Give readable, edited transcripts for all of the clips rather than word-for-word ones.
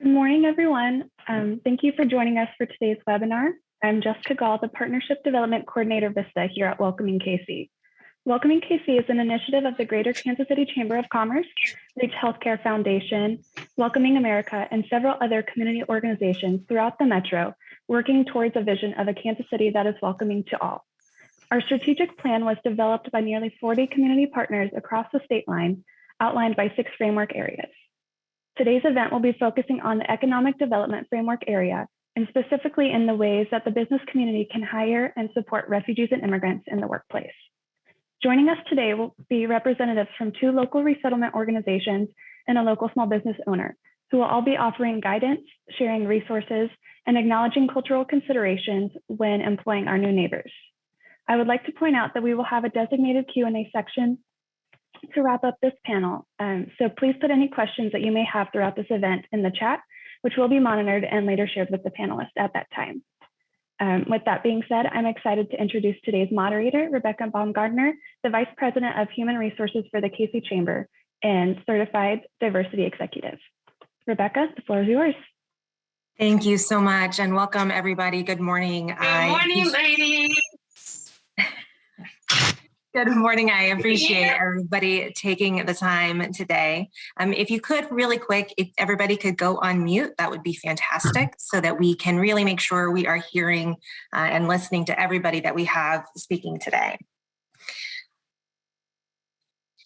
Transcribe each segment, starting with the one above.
Good morning, everyone. Thank you for joining us for today's webinar. I'm Jessica Gall, the Partnership Development Coordinator Vista here at Welcoming KC. Welcoming KC is an initiative of the Greater Kansas City Chamber of Commerce, Reach Healthcare Foundation, Welcoming America, and several other community organizations throughout the metro, working towards a vision of a Kansas City that is welcoming to all. Our strategic plan was developed by nearly 40 community partners across the state line, outlined by 6 framework areas. Today's event will be focusing on the economic development framework area, and specifically in the ways that the business community can hire and support refugees and immigrants in the workplace. Joining us today will be representatives from 2 local resettlement organizations and a local small business owner, who will all be offering guidance, sharing resources, and acknowledging cultural considerations when employing our new neighbors. I would like to point out that we will have a designated Q&A section to wrap up this panel. So please put any questions that you may have throughout this event in the chat, which will be monitored and later shared with the panelists at that time. With that being said, I'm excited to introduce today's moderator, Rebecca Baumgardner, the Vice President of Human Resources for the KC Chamber and Certified Diversity Executive. Rebecca, the floor is yours. Thank you so much and welcome everybody. Good morning. Good morning, ladies. Good morning. I appreciate everybody taking the time today. If you could really quick, if everybody could go on mute, that would be fantastic so that we can really make sure we are hearing and listening to everybody that we have speaking today.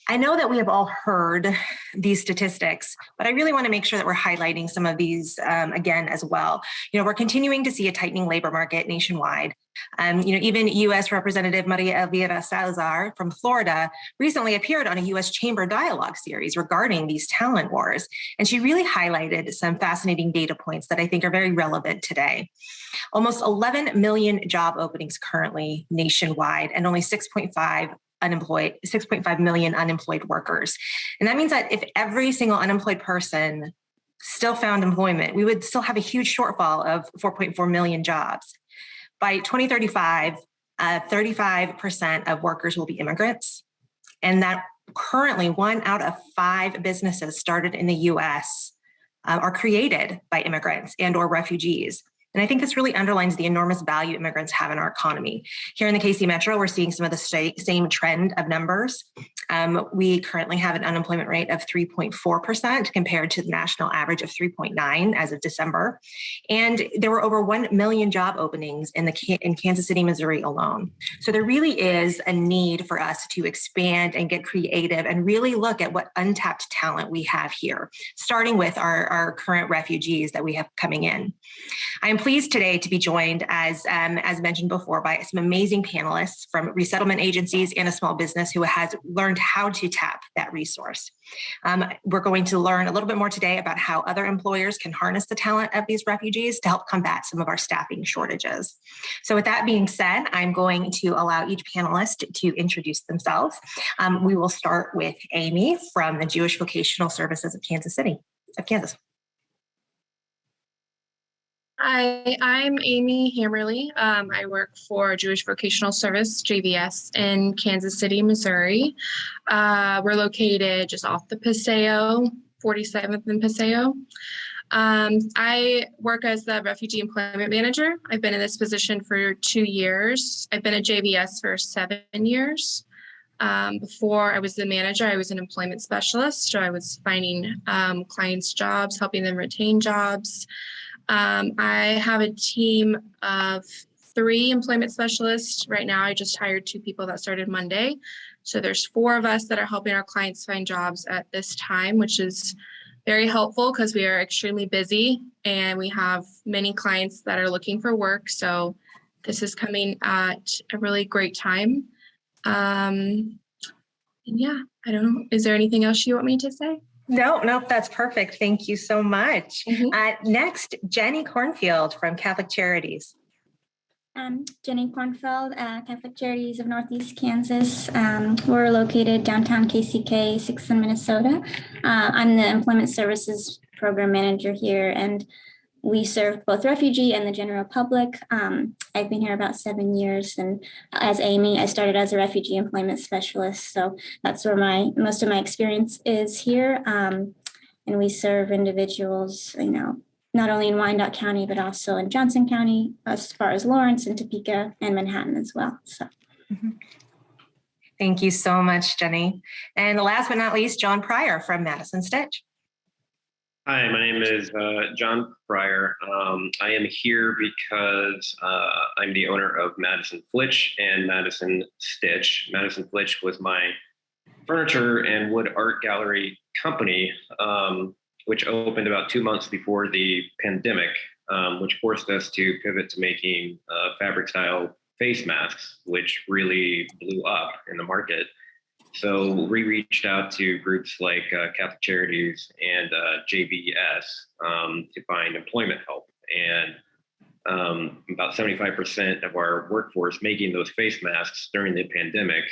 I know that we have all heard these statistics, but I really want to make sure that we're highlighting some of these again as well. We're continuing to see a tightening labor market nationwide. Even U.S. Representative Maria Elvira Salazar from Florida recently appeared on a U.S. Chamber Dialogue series regarding these talent wars, and she really highlighted some fascinating data points that I think are very relevant today. Almost 11 million job openings currently nationwide, and only 6.5 million unemployed workers. And that means that if every single unemployed person still found employment, we would still have a huge shortfall of 4.4 million jobs. By 2035, 35% of workers will be immigrants, and that currently 1 out of 5 businesses started in the US are created by immigrants and or refugees. And I think this really underlines the enormous value immigrants have in our economy. Here in the KC Metro, we're seeing some of the same trend of numbers. We currently have an unemployment rate of 3.4% compared to the national average of 3.9 as of December. And there were over 1 million job openings in Kansas City, Missouri alone. So there really is a need for us to expand and get creative and really look at what untapped talent we have here, starting with our current refugees that we have coming in. I am pleased today to be joined, as mentioned before, by some amazing panelists from resettlement agencies and a small business who has learned how to tap that resource. We're going to learn a little bit more today about how other employers can harness the talent of these refugees to help combat some of our staffing shortages. So with that being said, I'm going to allow each panelist to introduce themselves. We will start with Amy from the Jewish Vocational Services of Kansas. Hi, I'm Amy Hammerly. I work for Jewish Vocational Service, JVS, in Kansas City, Missouri. We're located just off the Paseo, 47th and Paseo. I work as the Refugee Employment Manager. I've been in this position for 2 years. I've been at JVS for 7 years. Before I was the manager, I was an employment specialist. So I was finding clients jobs, helping them retain jobs. I have a team of 3 employment specialists. Right now, I just hired 2 people that started Monday. So there's 4 of us that are helping our clients find jobs at this time, which is very helpful because we are extremely busy and we have many clients that are looking for work. So this is coming at a really great time. And yeah, I don't know. Is there anything else you want me to say? No, that's perfect. Thank you so much. Next, Jenny Cornfield from Catholic Charities. Jenny Cornfield, Catholic Charities of Northeast Kansas. We're located downtown KCK, 6th in Minnesota. I'm the Employment Services Program Manager here, and we serve both refugee and the general public. I've been here about 7 years, and as Amy, I started as a refugee employment specialist. So that's where most of my experience is here. And we serve individuals, not only in Wyandotte County, but also in Johnson County, as far as Lawrence and Topeka and Manhattan as well. So. Thank you so much, Jenny. And last but not least, John Pryor from Madison Stitch. Hi, my name is John Pryor. I am here because I'm the owner of Madison Flitch and Madison Stitch. Madison Flitch was my furniture and wood art gallery company, which opened about 2 months before the pandemic, which forced us to pivot to making fabric style face masks, which really blew up in the market. So we reached out to groups like Catholic Charities and JVS to find employment help. And about 75% of our workforce making those face masks during the pandemic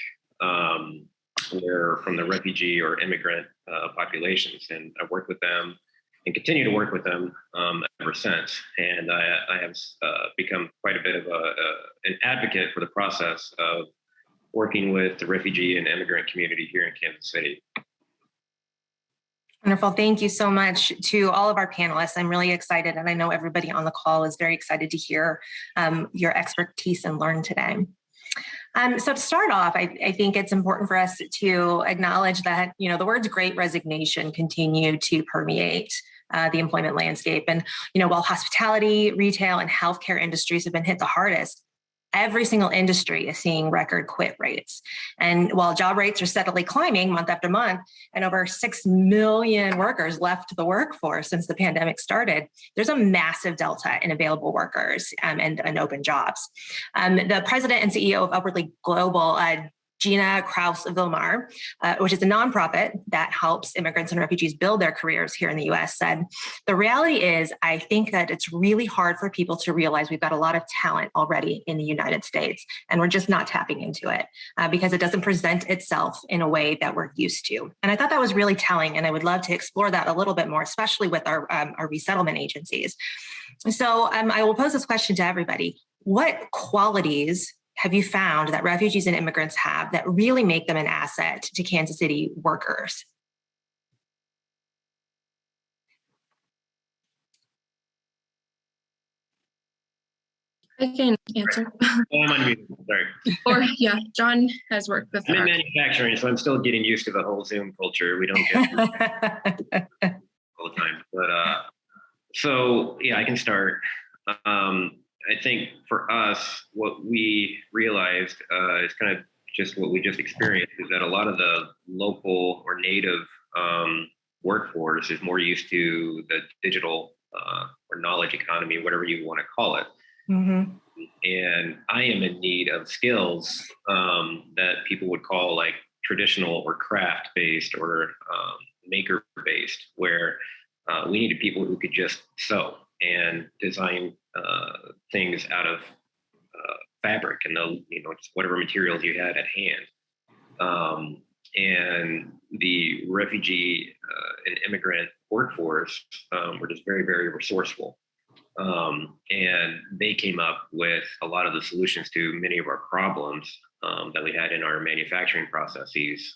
were from the refugee or immigrant populations. And I've worked with them and continue to work with them ever since. And I have become quite a bit of an advocate for the process of working with the refugee and immigrant community here in Kansas City. Wonderful. Thank you so much to all of our panelists. I'm really excited, and I know everybody on the call is very excited to hear your expertise and learn today. So to start off, I think it's important for us to acknowledge that, the words great resignation continue to permeate the employment landscape. And, while hospitality, retail, and healthcare industries have been hit the hardest, every single industry is seeing record quit rates. And while job rates are steadily climbing month after month, and over 6 million workers left the workforce since the pandemic started, there's a massive delta in available workers and open jobs. The president and CEO of Upwardly Global, Gina Kraus-Vilmar, which is a nonprofit that helps immigrants and refugees build their careers here in the US, said, the reality is, I think that it's really hard for people to realize we've got a lot of talent already in the United States, and we're just not tapping into it because it doesn't present itself in a way that we're used to. And I thought that was really telling, and I would love to explore that a little bit more, especially with our resettlement agencies. So I will pose this question to everybody. What qualities have you found that refugees and immigrants have that really make them an asset to Kansas City workers? I can answer. Oh, I'm unmuted, sorry. Or yeah, John has worked with I'm in manufacturing, so I'm still getting used to the whole Zoom culture. We don't get all the time. But so yeah, I can start. I think for us, what we realized is kind of just what we just experienced is that a lot of the local or native workforce is more used to the digital or knowledge economy, whatever you want to call it. Mm-hmm. And I am in need of skills that people would call like traditional or craft-based or maker-based, where we needed people who could just sew and design things out of fabric and just whatever materials you had at hand. And the refugee and immigrant workforce were just very, very resourceful. And they came up with a lot of the solutions to many of our problems that we had in our manufacturing processes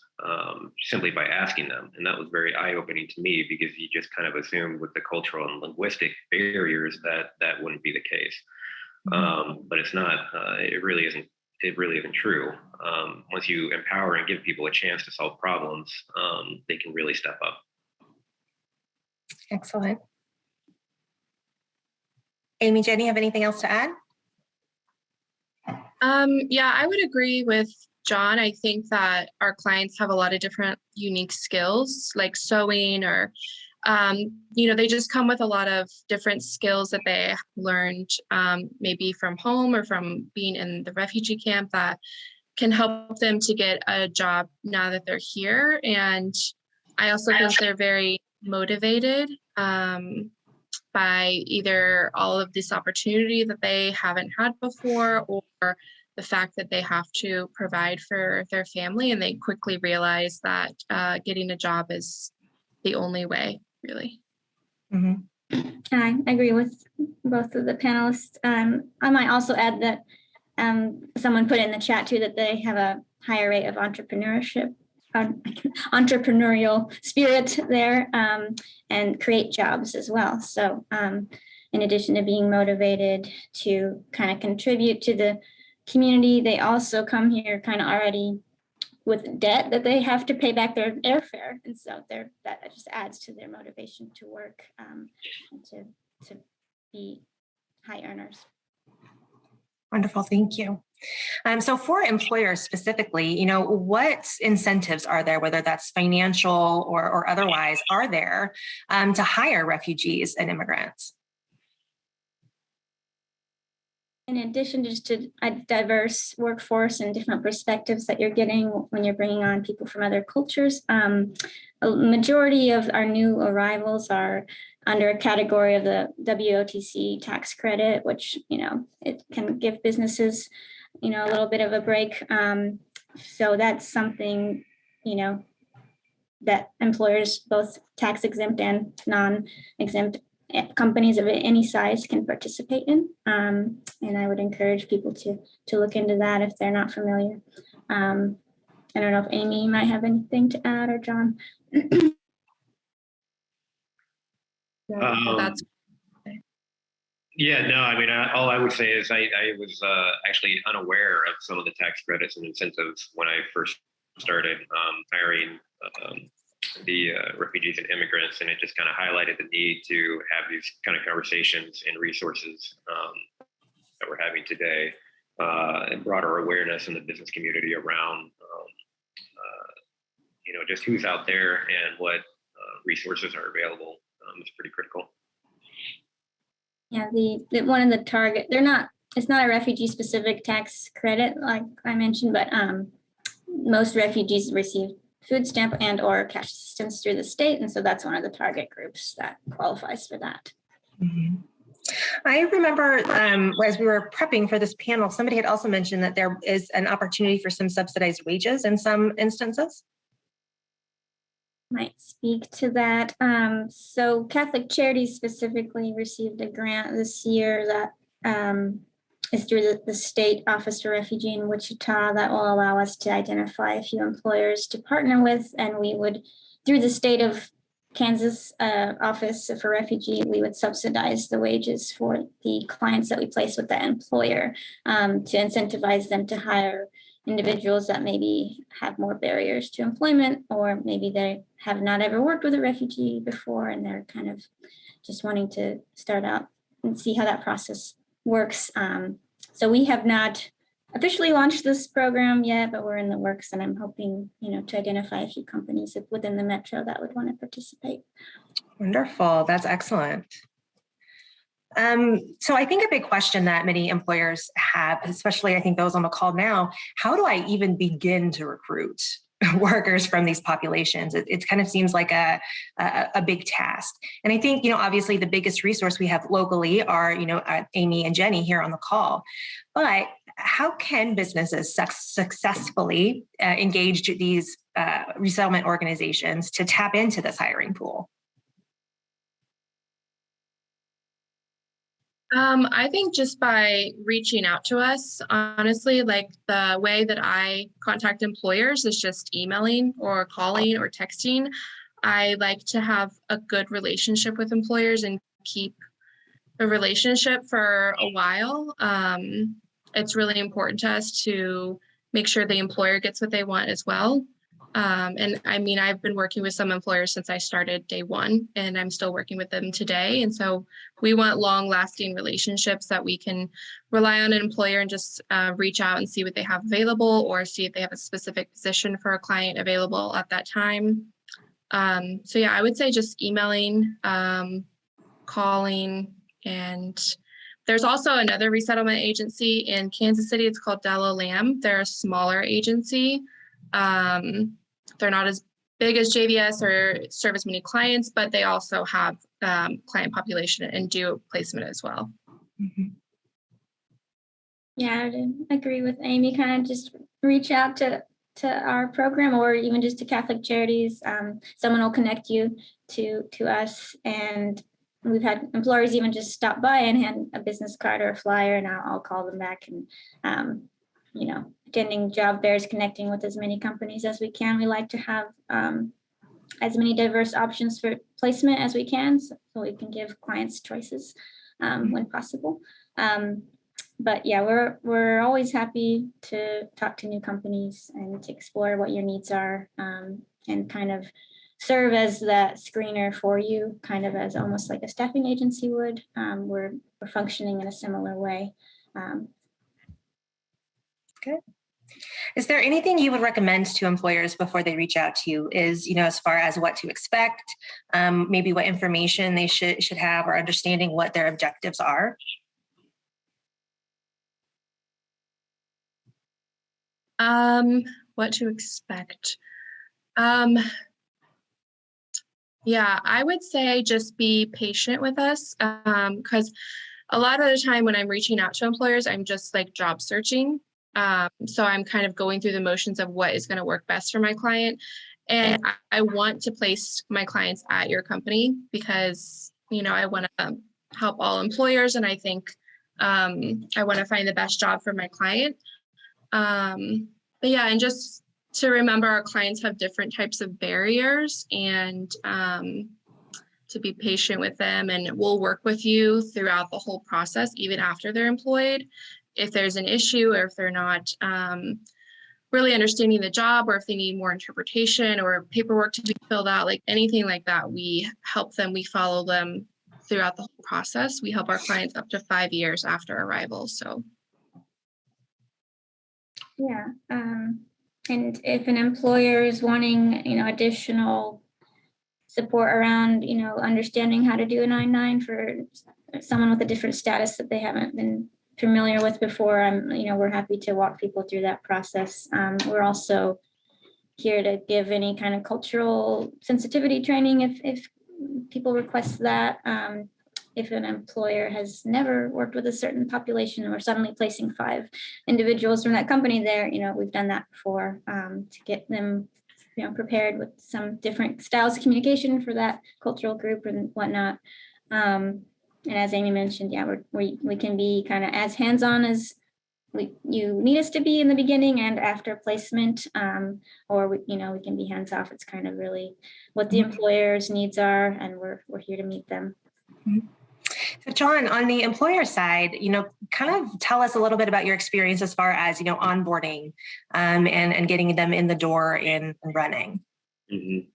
simply by asking them. And that was very eye-opening to me because you just kind of assumed with the cultural and linguistic barriers that wouldn't be the case. But it's not, it really isn't true. Once you empower and give people a chance to solve problems, they can really step up. Excellent. Amy, Jenny, have anything else to add? Yeah, I would agree with John. I think that our clients have a lot of different unique skills like sewing or, they just come with a lot of different skills that they learned maybe from home or from being in the refugee camp that can help them to get a job now that they're here. And I also think they're very motivated by either all of this opportunity that they haven't had before or the fact that they have to provide for their family, and they quickly realize that getting a job is the only way, really. Mm-hmm. I agree with both of the panelists. I might also add that someone put in the chat too that they have a higher rate of entrepreneurship entrepreneurial spirit there, and create jobs as well. So in addition to being motivated to kind of contribute to the community, they also come here kind of already with debt that they have to pay back their airfare. And so that just adds to their motivation to work, and to be high earners. Wonderful, thank you. So for employers specifically, what incentives are there, whether that's financial or otherwise, are there to hire refugees and immigrants? In addition just to a diverse workforce and different perspectives that you're getting when you're bringing on people from other cultures, a majority of our new arrivals are under a category of the WOTC tax credit, which, it can give businesses, a little bit of a break. So that's something, that employers, both tax exempt and non-exempt companies of any size, can participate in. And I would encourage people to look into that if they're not familiar. I don't know if Amy might have anything to add, or John. Yeah, no, I mean, all I would say is I was actually unaware of some of the tax credits and incentives when I first started hiring the refugees and immigrants, and it just kind of highlighted the need to have these kind of conversations and resources that we're having today, and broader awareness in the business community around, just who's out there and what resources are available is pretty critical. Yeah, the one of the target, it's not a refugee specific tax credit like I mentioned, but most refugees receive food stamp and or cash assistance through the state. And so that's one of the target groups that qualifies for that. Mm-hmm. I remember as we were prepping for this panel, somebody had also mentioned that there is an opportunity for some subsidized wages in some instances. Might speak to that. So Catholic Charities specifically received a grant this year that is through the State Office for Refugee in Wichita that will allow us to identify a few employers to partner with. And we would, through the state of Kansas Office for Refugee, we would subsidize the wages for the clients that we place with that employer, to incentivize them to hire individuals that maybe have more barriers to employment, or maybe they have not ever worked with a refugee before and they're kind of just wanting to start out and see how that process works. So we have not officially launched this program yet, but we're in the works, and I'm hoping, to identify a few companies within the metro that would want to participate. Wonderful, that's excellent. So I think a big question that many employers have, especially I think those on the call now, how do I even begin to recruit workers from these populations? It kind of seems like a big task. And I think, obviously the biggest resource we have locally are, Amy and Jenny here on the call. But how can businesses successfully engage these resettlement organizations to tap into this hiring pool? I think just by reaching out to us, honestly, like the way that I contact employers is just emailing or calling or texting. I like to have a good relationship with employers and keep a relationship for a while. It's really important to us to make sure the employer gets what they want as well. And I mean, I've been working with some employers since I started day one, and I'm still working with them today. And so we want long-lasting relationships that we can rely on an employer and just reach out and see what they have available, or see if they have a specific position for a client available at that time. So yeah, I would say just emailing, calling, and there's also another resettlement agency in Kansas City. It's called Della Lamb. They're a smaller agency. They're not as big as JVS or serve as many clients, but they also have client population and do placement as well. Mm-hmm. Yeah, I agree with Amy. Kind of just reach out to our program, or even just to Catholic Charities. Someone will connect you to us, and we've had employers even just stop by and hand a business card or a flyer, and I'll call them back. And if attending job fairs, connecting with as many companies as we can. We like to have as many diverse options for placement as we can, so we can give clients choices when possible. But yeah, we're always happy to talk to new companies and to explore what your needs are, and kind of serve as that screener for you, kind of as almost like a staffing agency would. We're functioning in a similar way. Good. Is there anything you would recommend to employers before they reach out to you? As far as what to expect, maybe what information they should have, or understanding what their objectives are? What to expect? Yeah, I would say just be patient with us, because a lot of the time when I'm reaching out to employers, I'm just like job searching. So I'm kind of going through the motions of what is going to work best for my client. And I want to place my clients at your company because, I want to help all employers. And I think I want to find the best job for my client. But yeah, and just to remember our clients have different types of barriers, and to be patient with them, and we'll work with you throughout the whole process, even after they're employed. If there's an issue, or if they're not really understanding the job, or if they need more interpretation or paperwork to be filled out, like anything like that, we help them, we follow them throughout the whole process. We help our clients up to 5 years after arrival. So Yeah. And if an employer is wanting, additional support around, understanding how to do a 9-9 for someone with a different status that they haven't been familiar with before, we're happy to walk people through that process. We're also here to give any kind of cultural sensitivity training if people request that. If an employer has never worked with a certain population, and we're suddenly placing 5 individuals from that company there, we've done that before, to get them, prepared with some different styles of communication for that cultural group and whatnot. And as Amy mentioned, yeah, we can be kind of as hands-on as you need us to be in the beginning and after placement, or we can be hands-off. It's kind of really what the employer's needs are, and we're here to meet them. So John, on the employer side, kind of tell us a little bit about your experience as far as, onboarding and getting them in the door and running. Mm-hmm.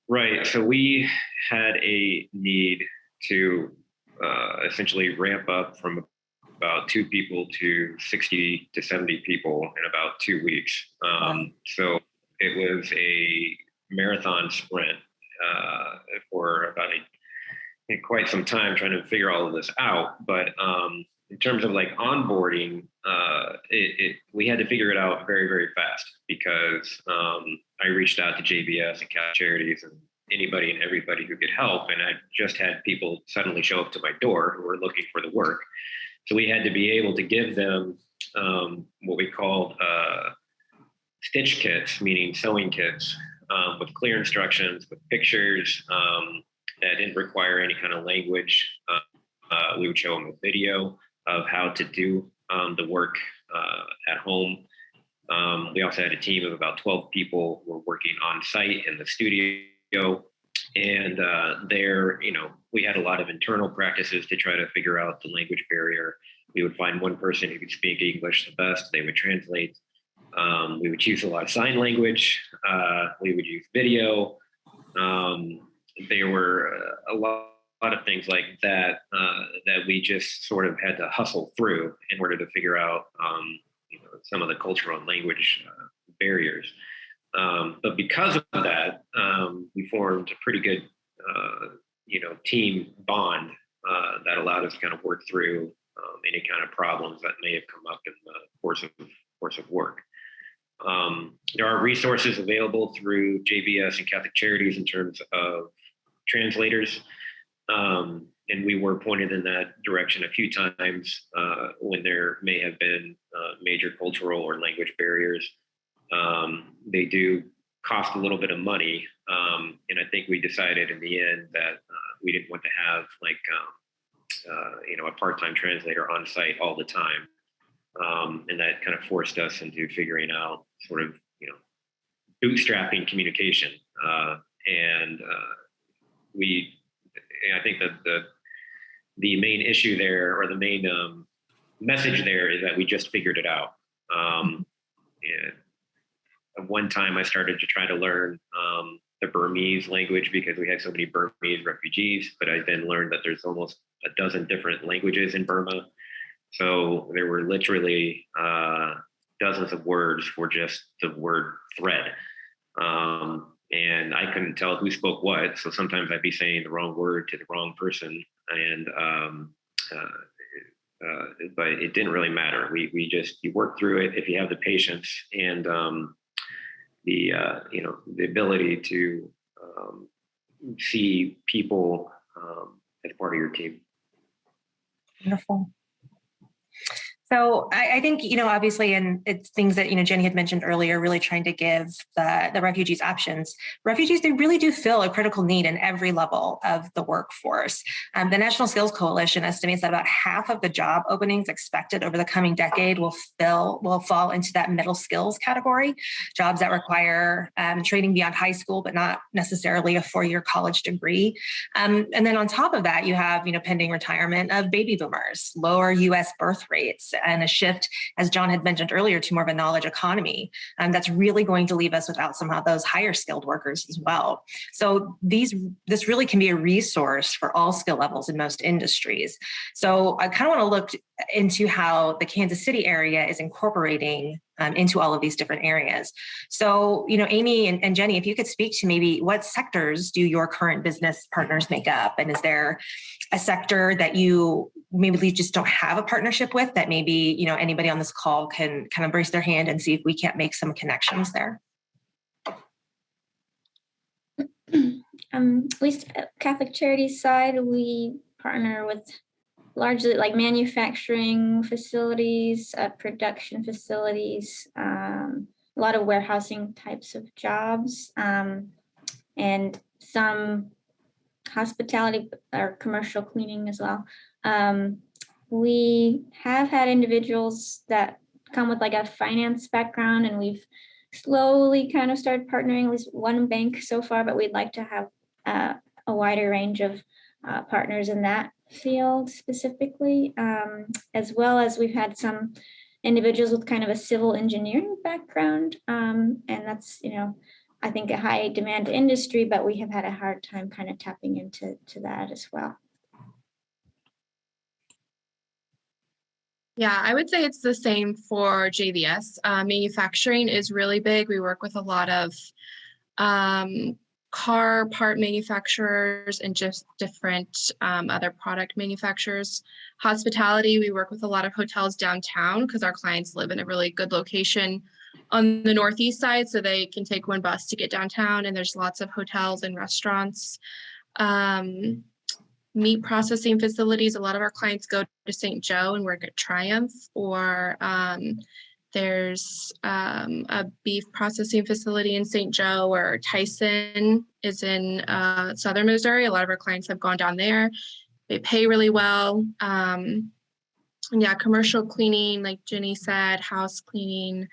Right. So we had a need to essentially ramp up from about 2 people to 60 to 70 people in about 2 weeks. So it was a marathon sprint for about quite some time trying to figure all of this out. But in terms of like onboarding, we had to figure it out very, very fast because I reached out to JBS and Charities and anybody and everybody who could help. And I just had people suddenly show up to my door who were looking for the work. So we had to be able to give them what we called stitch kits, meaning sewing kits, with clear instructions, with pictures, that didn't require any kind of language. We would show them a video of how to do the work at home. We also had a team of about 12 people who were working on site in the studio. And we had a lot of internal practices to try to figure out the language barrier. We would find one person who could speak English the best. They would translate. We would use a lot of sign language. We would use video. There were a lot of things like that that we just sort of had to hustle through in order to figure out some of the cultural and language barriers. But because of that, we formed a pretty good team bond that allowed us to kind of work through any kind of problems that may have come up in the course of work. There are resources available through JBS and Catholic Charities in terms of translators, and we were pointed in that direction a few times when there may have been major cultural or language barriers. They do cost a little bit of money, and I think we decided in the end that we didn't want to have a part-time translator on site all the time. And that kind of forced us into figuring out sort of, bootstrapping communication. I think that the main issue there, or the main message there, is that we just figured it out. And at one time I started to try to learn the Burmese language because we had so many Burmese refugees, but I then learned that there's almost a dozen different languages in Burma. So there were literally dozens of words for just the word thread. And I couldn't tell who spoke what. So sometimes I'd be saying the wrong word to the wrong person. But it didn't really matter. You work through it if you have the patience and the ability to see people as part of your team. Wonderful. So I think, obviously, and it's things that, Jenny had mentioned earlier, really trying to give the refugees options. Refugees, they really do fill a critical need in every level of the workforce. The National Skills Coalition estimates that about half of the job openings expected over the coming decade will fall into that middle skills category, jobs that require training beyond high school, but not necessarily a 4-year college degree. And then on top of that, you have, pending retirement of baby boomers, lower U.S. birth rates, and a shift, as John had mentioned earlier, to more of a knowledge economy. That's really going to leave us without some of those higher skilled workers as well. So this really can be a resource for all skill levels in most industries. So I kind of want to look into how the Kansas City area is incorporating into all of these different areas. So, Amy and Jenny, if you could speak to maybe what sectors do your current business partners make up? And is there a sector that you maybe just don't have a partnership with that maybe, anybody on this call can kind of raise their hand and see if we can't make some connections there? Catholic Charities side, we partner with largely like manufacturing facilities, production facilities, a lot of warehousing types of jobs, and some hospitality or commercial cleaning as well. We have had individuals that come with like a finance background, and we've slowly kind of started partnering with one bank so far, but we'd like to have a wider range of partners in that field specifically, as well as we've had some individuals with kind of a civil engineering background, and that's I think a high demand industry, but we have had a hard time kind of tapping into that as well. Yeah, I would say it's the same for JVS. Manufacturing is really big. We work with a lot of car part manufacturers and just different other product manufacturers. Hospitality, we work with a lot of hotels downtown because our clients live in a really good location on the northeast side, so they can take one bus to get downtown, and there's lots of hotels and restaurants. Meat processing facilities, a lot of our clients go to St. Joe and work at Triumph, or there's a beef processing facility in St. Joe, or Tyson is in southern Missouri. A lot of our clients have gone down there. They pay really well. Yeah, commercial cleaning, like Jenny said, house cleaning.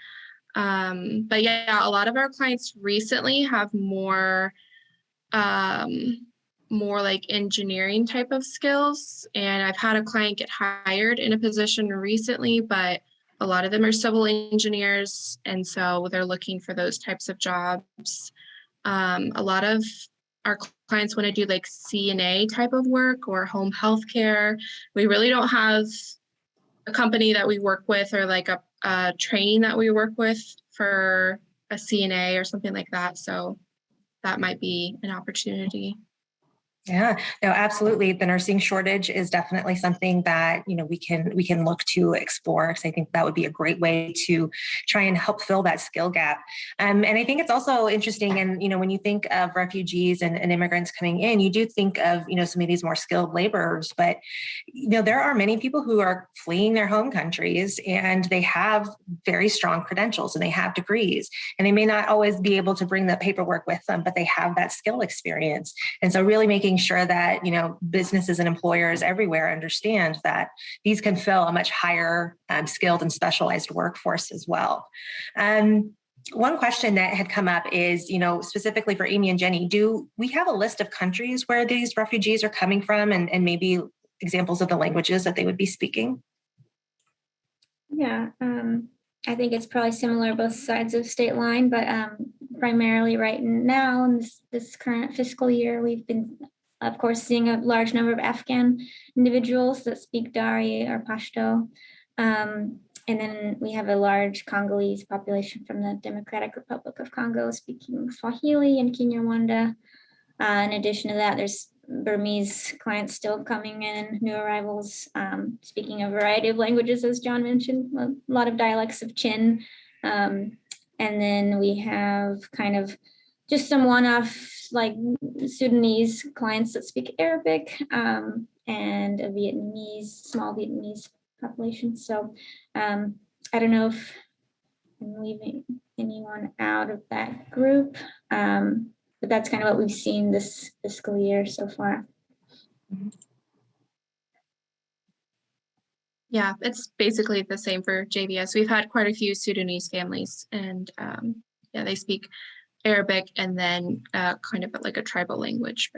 But yeah, a lot of our clients recently have more like engineering type of skills. And I've had a client get hired in a position recently, but a lot of them are civil engineers. And so they're looking for those types of jobs. A lot of our clients want to do like CNA type of work or home health care. We really don't have a company that we work with or like a training that we work with for a CNA or something like that. So that might be an opportunity. Yeah, no, absolutely. The nursing shortage is definitely something that, we can look to explore, because I think that would be a great way to try and help fill that skill gap. And I think it's also interesting. And, when you think of refugees and immigrants coming in, you do think of, some of these more skilled laborers, but, there are many people who are fleeing their home countries, and they have very strong credentials and they have degrees, and they may not always be able to bring the paperwork with them, but they have that skill experience. And so really making making sure that, businesses and employers everywhere understand that these can fill a much higher skilled and specialized workforce as well. One question that had come up is, specifically for Amy and Jenny, do we have a list of countries where these refugees are coming from and maybe examples of the languages that they would be speaking? Yeah, I think it's probably similar both sides of state line, but primarily right now in this current fiscal year, we've been, of course, seeing a large number of Afghan individuals that speak Dari or Pashto. And then we have a large Congolese population from the Democratic Republic of Congo speaking Swahili and Kinyarwanda. In addition to that, there's Burmese clients still coming in, new arrivals, speaking a variety of languages, as John mentioned, a lot of dialects of Chin. And then we have kind of just some one-off like Sudanese clients that speak Arabic and a small Vietnamese population. So I don't know if I'm leaving anyone out of that group. But that's kind of what we've seen this fiscal year so far. Yeah, it's basically the same for JVS. We've had quite a few Sudanese families, and they speak Arabic and then kind of like a tribal language.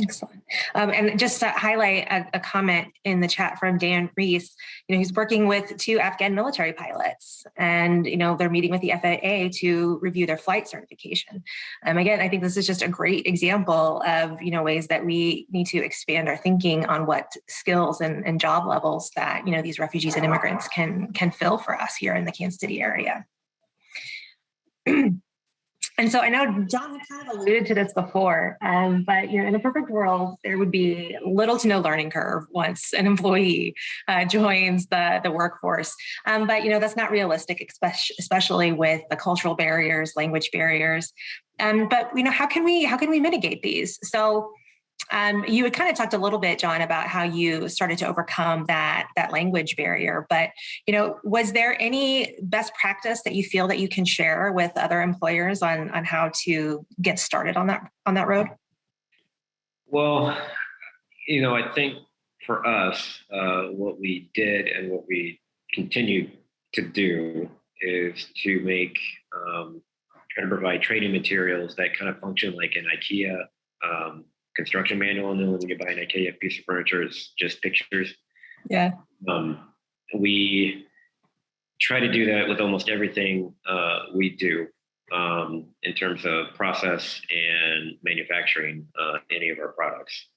Excellent. And just to highlight a comment in the chat from Dan Reese, he's working with 2 Afghan military pilots, and they're meeting with the FAA to review their flight certification. Again, I think this is just a great example of ways that we need to expand our thinking on what skills and job levels that these refugees and immigrants can fill for us here in the Kansas City area. And so I know John had kind of alluded to this before, but in a perfect world, there would be little to no learning curve once an employee joins the workforce. But that's not realistic, especially with the cultural barriers, language barriers. But how can we mitigate these? So you had kind of talked a little bit, John, about how you started to overcome that language barrier. But was there any best practice that you feel that you can share with other employers on how to get started on that road? Well, I think for us, what we did and what we continue to do is to make try to provide training materials that kind of function like an IKEA construction manual. And then when you buy an IKEA piece of furniture, it's just pictures. Yeah. We try to do that with almost everything we do in terms of process and manufacturing any of our products.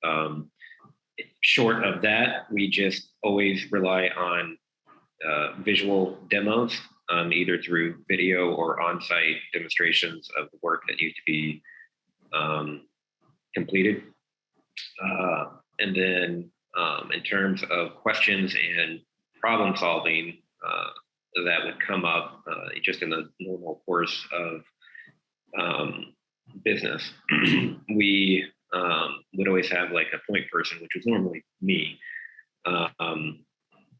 Short of that, we just always rely on visual demos, either through video or on-site demonstrations of the work that need to be completed. And then in terms of questions and problem solving that would come up just in the normal course of business, we would always have like a point person, which was normally me,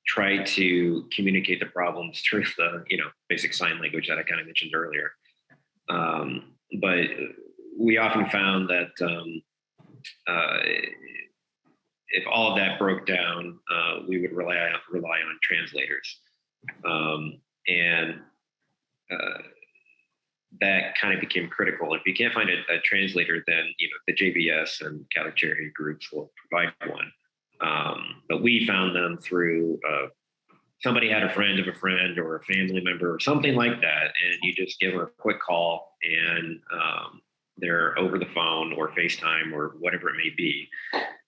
try to communicate the problems through the basic sign language that I kind of mentioned earlier. But we often found that if all of that broke down, we would rely on translators, and that kind of became critical. If you can't find a translator, then the JVS and Catholic Charity groups will provide one. But we found them through somebody had a friend of a friend or a family member or something like that, and you just give them a quick call and they're over the phone or FaceTime or whatever it may be.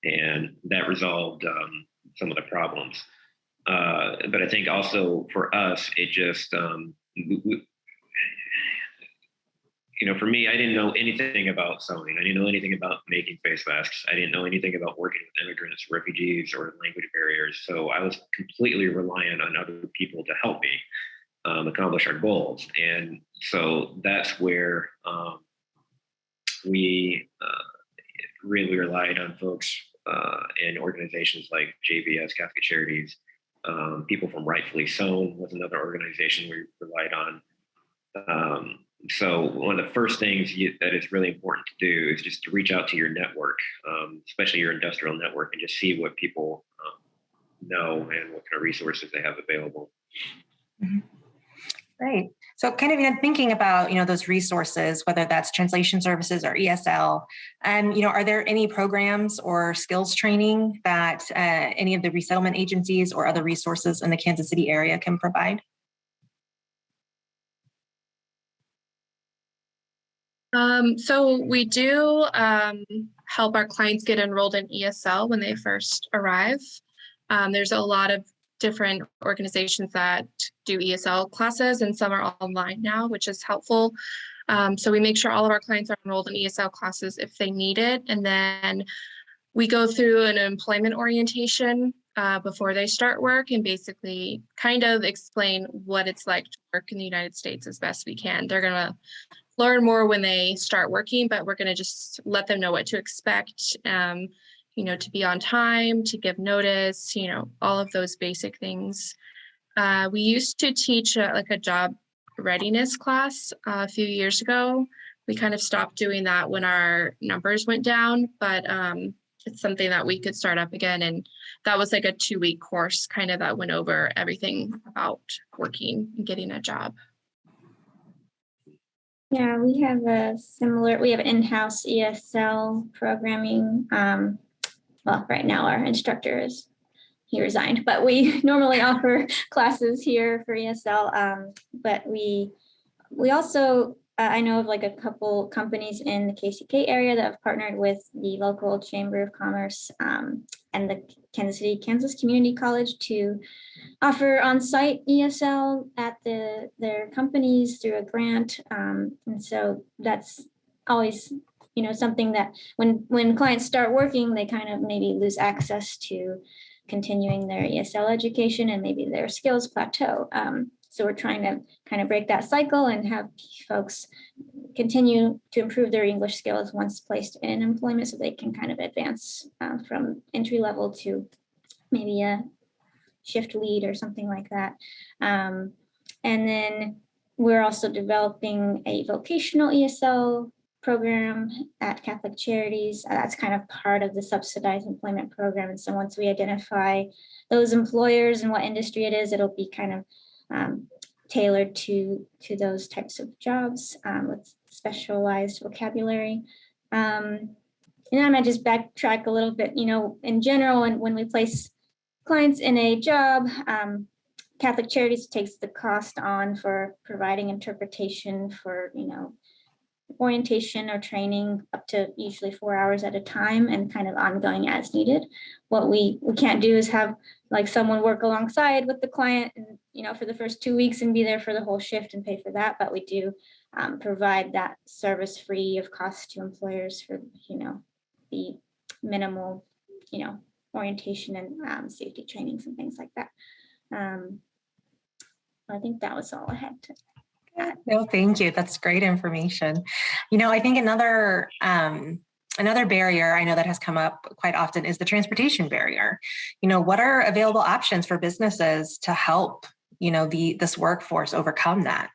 And that resolved some of the problems. But I think also for us, it just, for me, I didn't know anything about sewing. I didn't know anything about making face masks. I didn't know anything about working with immigrants, refugees, or language barriers. So I was completely reliant on other people to help me accomplish our goals. And so that's where we really relied on folks and organizations like JVS, Catholic Charities. People from Rightfully Sewn was another organization we relied on. So one of the first things that is really important to do is just to reach out to your network, especially your industrial network, and just see what people know and what kind of resources they have available. Mm-hmm. Great. So kind of thinking about, those resources, whether that's translation services or ESL, and, are there any programs or skills training that any of the resettlement agencies or other resources in the Kansas City area can provide? So we do help our clients get enrolled in ESL when they first arrive. There's a lot of different organizations that do ESL classes, and some are online now, which is helpful. So we make sure all of our clients are enrolled in ESL classes if they need it. And then we go through an employment orientation before they start work, and basically kind of explain what it's like to work in the United States as best we can. They're going to learn more when they start working, but we're going to just let them know what to expect, to be on time, to give notice, all of those basic things. We used to teach a job readiness class a few years ago. We kind of stopped doing that when our numbers went down, but it's something that we could start up again. And that was like a 2-week course kind of that went over everything about working and getting a job. Yeah, we have in-house ESL programming. Well, right now our instructor he resigned, but we normally offer classes here for ESL. But we also, I know of like a couple companies in the KCK area that have partnered with the local Chamber of Commerce and the Kansas City, Kansas Community College to offer on-site ESL at their companies through a grant. And so that's always, something that when clients start working, they kind of maybe lose access to continuing their ESL education and maybe their skills plateau. So we're trying to kind of break that cycle and have folks continue to improve their English skills once placed in employment, so they can kind of advance from entry level to maybe a shift lead or something like that. And then we're also developing a vocational ESL program at Catholic Charities. That's kind of part of the subsidized employment program. And so once we identify those employers and what industry it is, it'll be kind of tailored to those types of jobs with specialized vocabulary. And I might just backtrack a little bit, in general, and when we place clients in a job, Catholic Charities takes the cost on for providing interpretation for, orientation or training up to usually 4 hours at a time and kind of ongoing as needed. What we can't do is have like someone work alongside with the client and, for the first 2 weeks and be there for the whole shift and pay for that. But we do provide that service free of cost to employers for, the minimal, orientation and safety trainings and things like that. I think that was all I had to add. No, thank you. That's great information. I think another barrier I know that has come up quite often is the transportation barrier. What are available options for businesses to help, this workforce overcome that?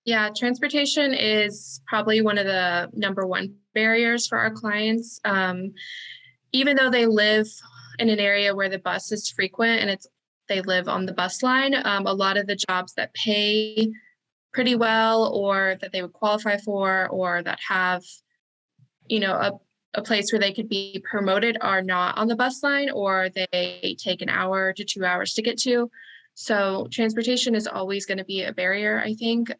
Yeah, transportation is probably one of the number one barriers for our clients. Even though they live in an area where the bus is frequent and they live on the bus line, a lot of the jobs that pay pretty well or that they would qualify for or that have, a place where they could be promoted are not on the bus line, or they take an hour to 2 hours to get to. So transportation is always going to be a barrier, I think.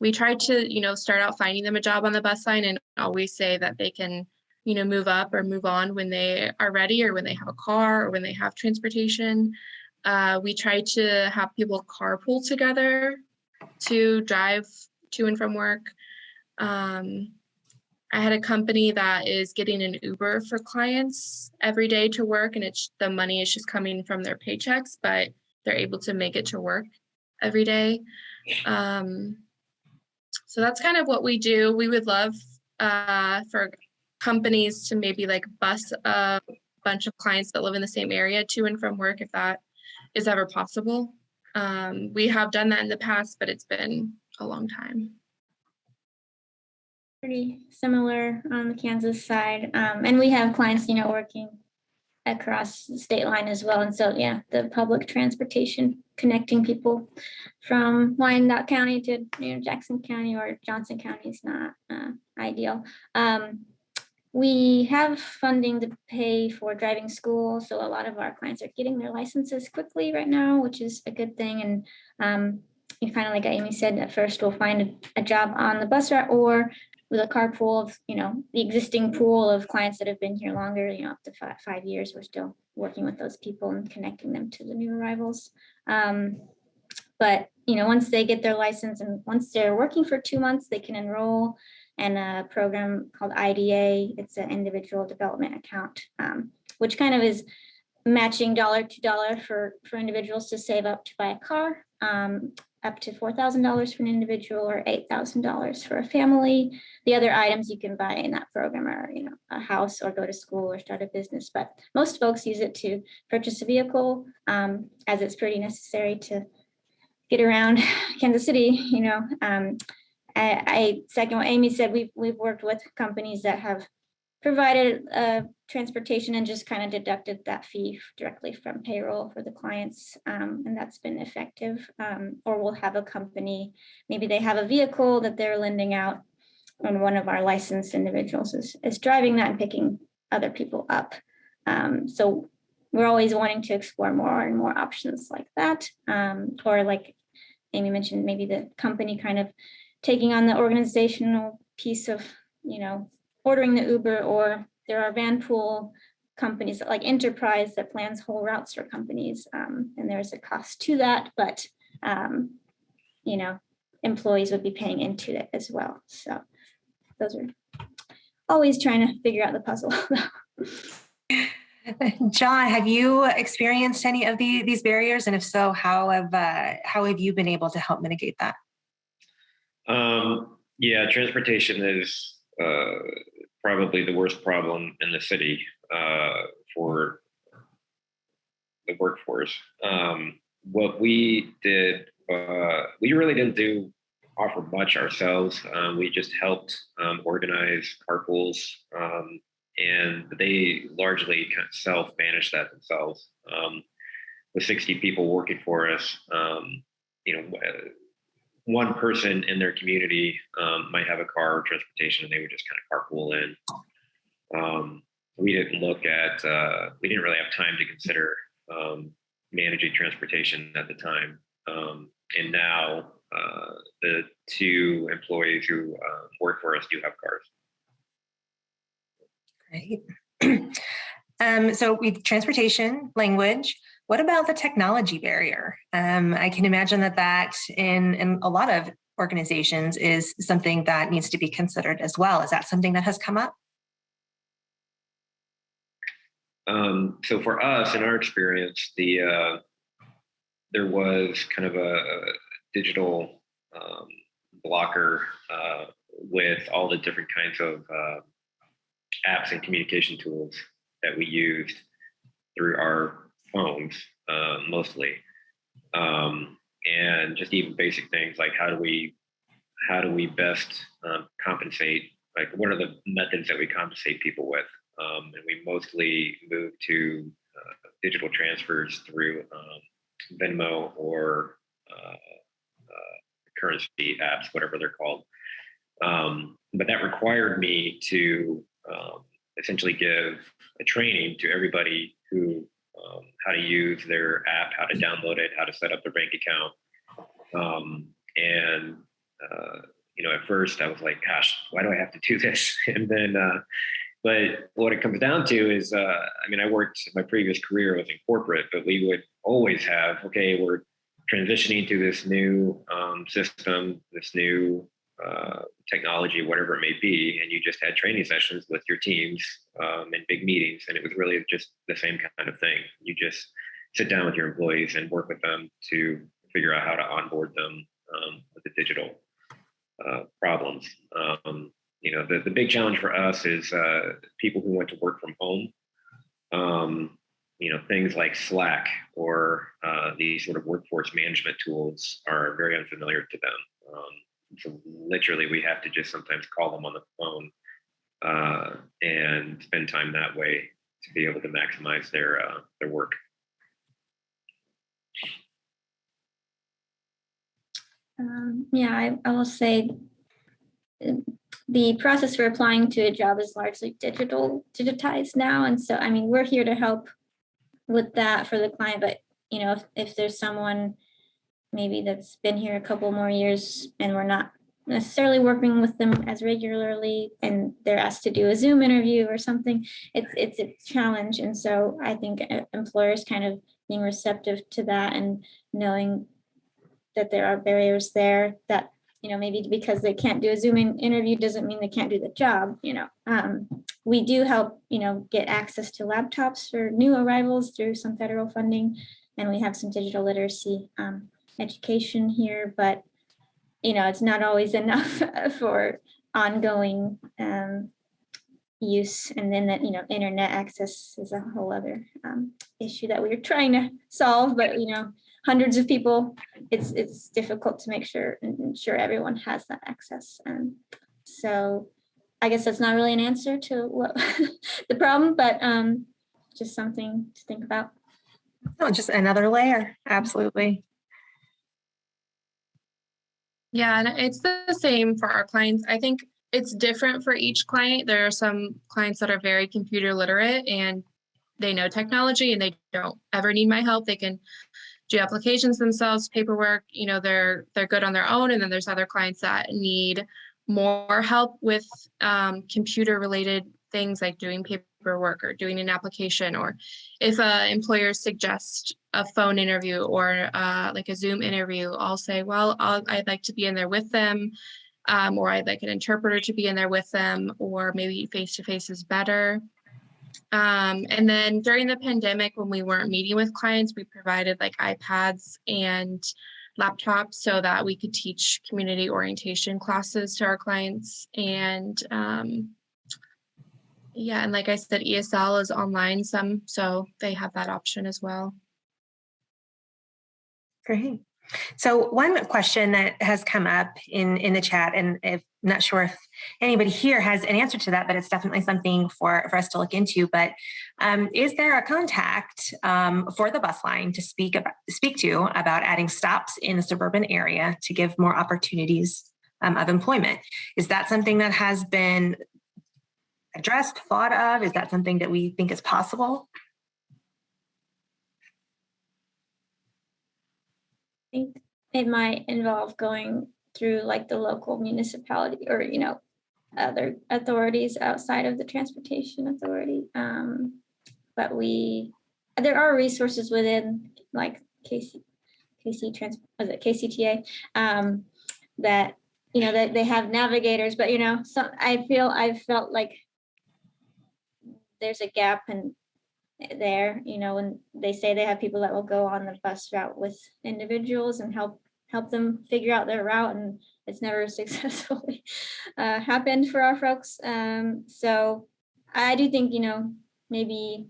We try to, start out finding them a job on the bus line and always say that they can, move up or move on when they are ready or when they have a car or when they have transportation. We try to have people carpool together to drive to and from work. I had a company that is getting an Uber for clients every day to work, and the money is just coming from their paychecks, but they're able to make it to work every day. So that's kind of what we do. We would love for companies to maybe like bus a bunch of clients that live in the same area to and from work, if that is ever possible. We have done that in the past, but it's been a long time. Pretty similar on the Kansas side. And we have clients, working across the state line as well. And so, yeah, the public transportation connecting people from Wyandotte County to Jackson County or Johnson County is not ideal. We have funding to pay for driving school. So a lot of our clients are getting their licenses quickly right now, which is a good thing. And you kind of, like Amy said, at first we'll find a job on the bus route or with a carpool of, the existing pool of clients that have been here longer, up to 5 years. We're still working with those people and connecting them to the new arrivals. But, once they get their license and once they're working for 2 months, they can enroll in a program called IDA. It's an individual development account, which kind of is matching dollar to dollar for individuals to save up to buy a car, up to $4,000 for an individual or $8,000 for a family. The other items you can buy in that program are, a house or go to school or start a business. But most folks use it to purchase a vehicle, as it's pretty necessary to get around Kansas City. I second what Amy said. We've worked with companies that have provided transportation and just kind of deducted that fee directly from payroll for the clients, and that's been effective. Or we'll have a company, maybe they have a vehicle that they're lending out, and one of our licensed individuals is driving that and picking other people up. So we're always wanting to explore more and more options like that, or like Amy mentioned, maybe the company kind of taking on the organizational piece of, ordering the Uber, or there are van pool companies like Enterprise that plans whole routes for companies. And there's a cost to that, but, employees would be paying into it as well. So those are always trying to figure out the puzzle. John, have you experienced any of these barriers? And if so, how have you been able to help mitigate that? Yeah, transportation is probably the worst problem in the city for the workforce. What we did, we really didn't offer much ourselves. We just helped organize carpools, and they largely kind of self-managed that themselves. With 60 people working for us, one person in their community might have a car or transportation, and they would just kind of carpool in. We didn't we didn't really have time to consider managing transportation at the time. And now the 2 employees who work for us do have cars. Great. So with transportation, language, what about the technology barrier? I can imagine that in a lot of organizations is something that needs to be considered as well. Is that something that has come up? So for us, in our experience, there was kind of a digital blocker with all the different kinds of apps and communication tools that we used through our phones, mostly, and just even basic things like how do we best compensate? Like, what are the methods that we compensate people with? And we mostly moved to digital transfers through Venmo or currency apps, whatever they're called. But that required me to essentially give a training to everybody who how to use their app, how to download it, how to set up their bank account. At first I was like, gosh, why do I have to do this? And then, but what it comes down to is, I worked, my previous career was in corporate, but we would always have, okay, we're transitioning to this new system, this new technology, whatever it may be, and you just had training sessions with your teams and big meetings, and it was really just the same kind of thing. You just sit down with your employees and work with them to figure out how to onboard them with the digital problems. The big challenge for us is people who want to work from home. Things like Slack or these sort of workforce management tools are very unfamiliar to them. So literally, we have to just sometimes call them on the phone and spend time that way to be able to maximize their work. I will say the process for applying to a job is largely digitized now. And so, I mean, we're here to help with that for the client, but if there's someone maybe that's been here a couple more years and we're not necessarily working with them as regularly and they're asked to do a Zoom interview or something, it's a challenge. And so I think employers kind of being receptive to that and knowing that there are barriers there that, maybe because they can't do a Zoom interview doesn't mean they can't do the job. We do help, get access to laptops for new arrivals through some federal funding, and we have some digital literacy education here, but, it's not always enough for ongoing use. And then that, internet access is a whole other issue that we're trying to solve, but, hundreds of people, it's difficult to make sure everyone has that access. So I guess that's not really an answer to what the problem, but just something to think about. Oh, just another layer. Absolutely. Yeah, and it's the same for our clients. I think it's different for each client. There are some clients that are very computer literate and they know technology and they don't ever need my help. They can do applications themselves, paperwork, they're good on their own. And then there's other clients that need more help with computer related things like doing paperwork or doing an application, or if an employer suggests a phone interview or like a Zoom interview, I'll say, well, I'd like to be in there with them, or I'd like an interpreter to be in there with them, or maybe face-to-face is better. And then during the pandemic, when we weren't meeting with clients, we provided like iPads and laptops so that we could teach community orientation classes to our clients. And and like I said, ESL is online so they have that option as well. Great. So one question that has come up in the chat, and I'm not sure if anybody here has an answer to that, but it's definitely something for us to look into. But is there a contact for the bus line to speak to about adding stops in the suburban area to give more opportunities of employment? Is that something that has been addressed, thought of? Is that something that we think is possible? I think it might involve going through like the local municipality or, other authorities outside of the transportation authority. But there are resources within like KCTA that, that they have navigators, but, so I've felt like there's a gap there, when they say they have people that will go on the bus route with individuals and help them figure out their route, and it's never successfully happened for our folks. So I do think, maybe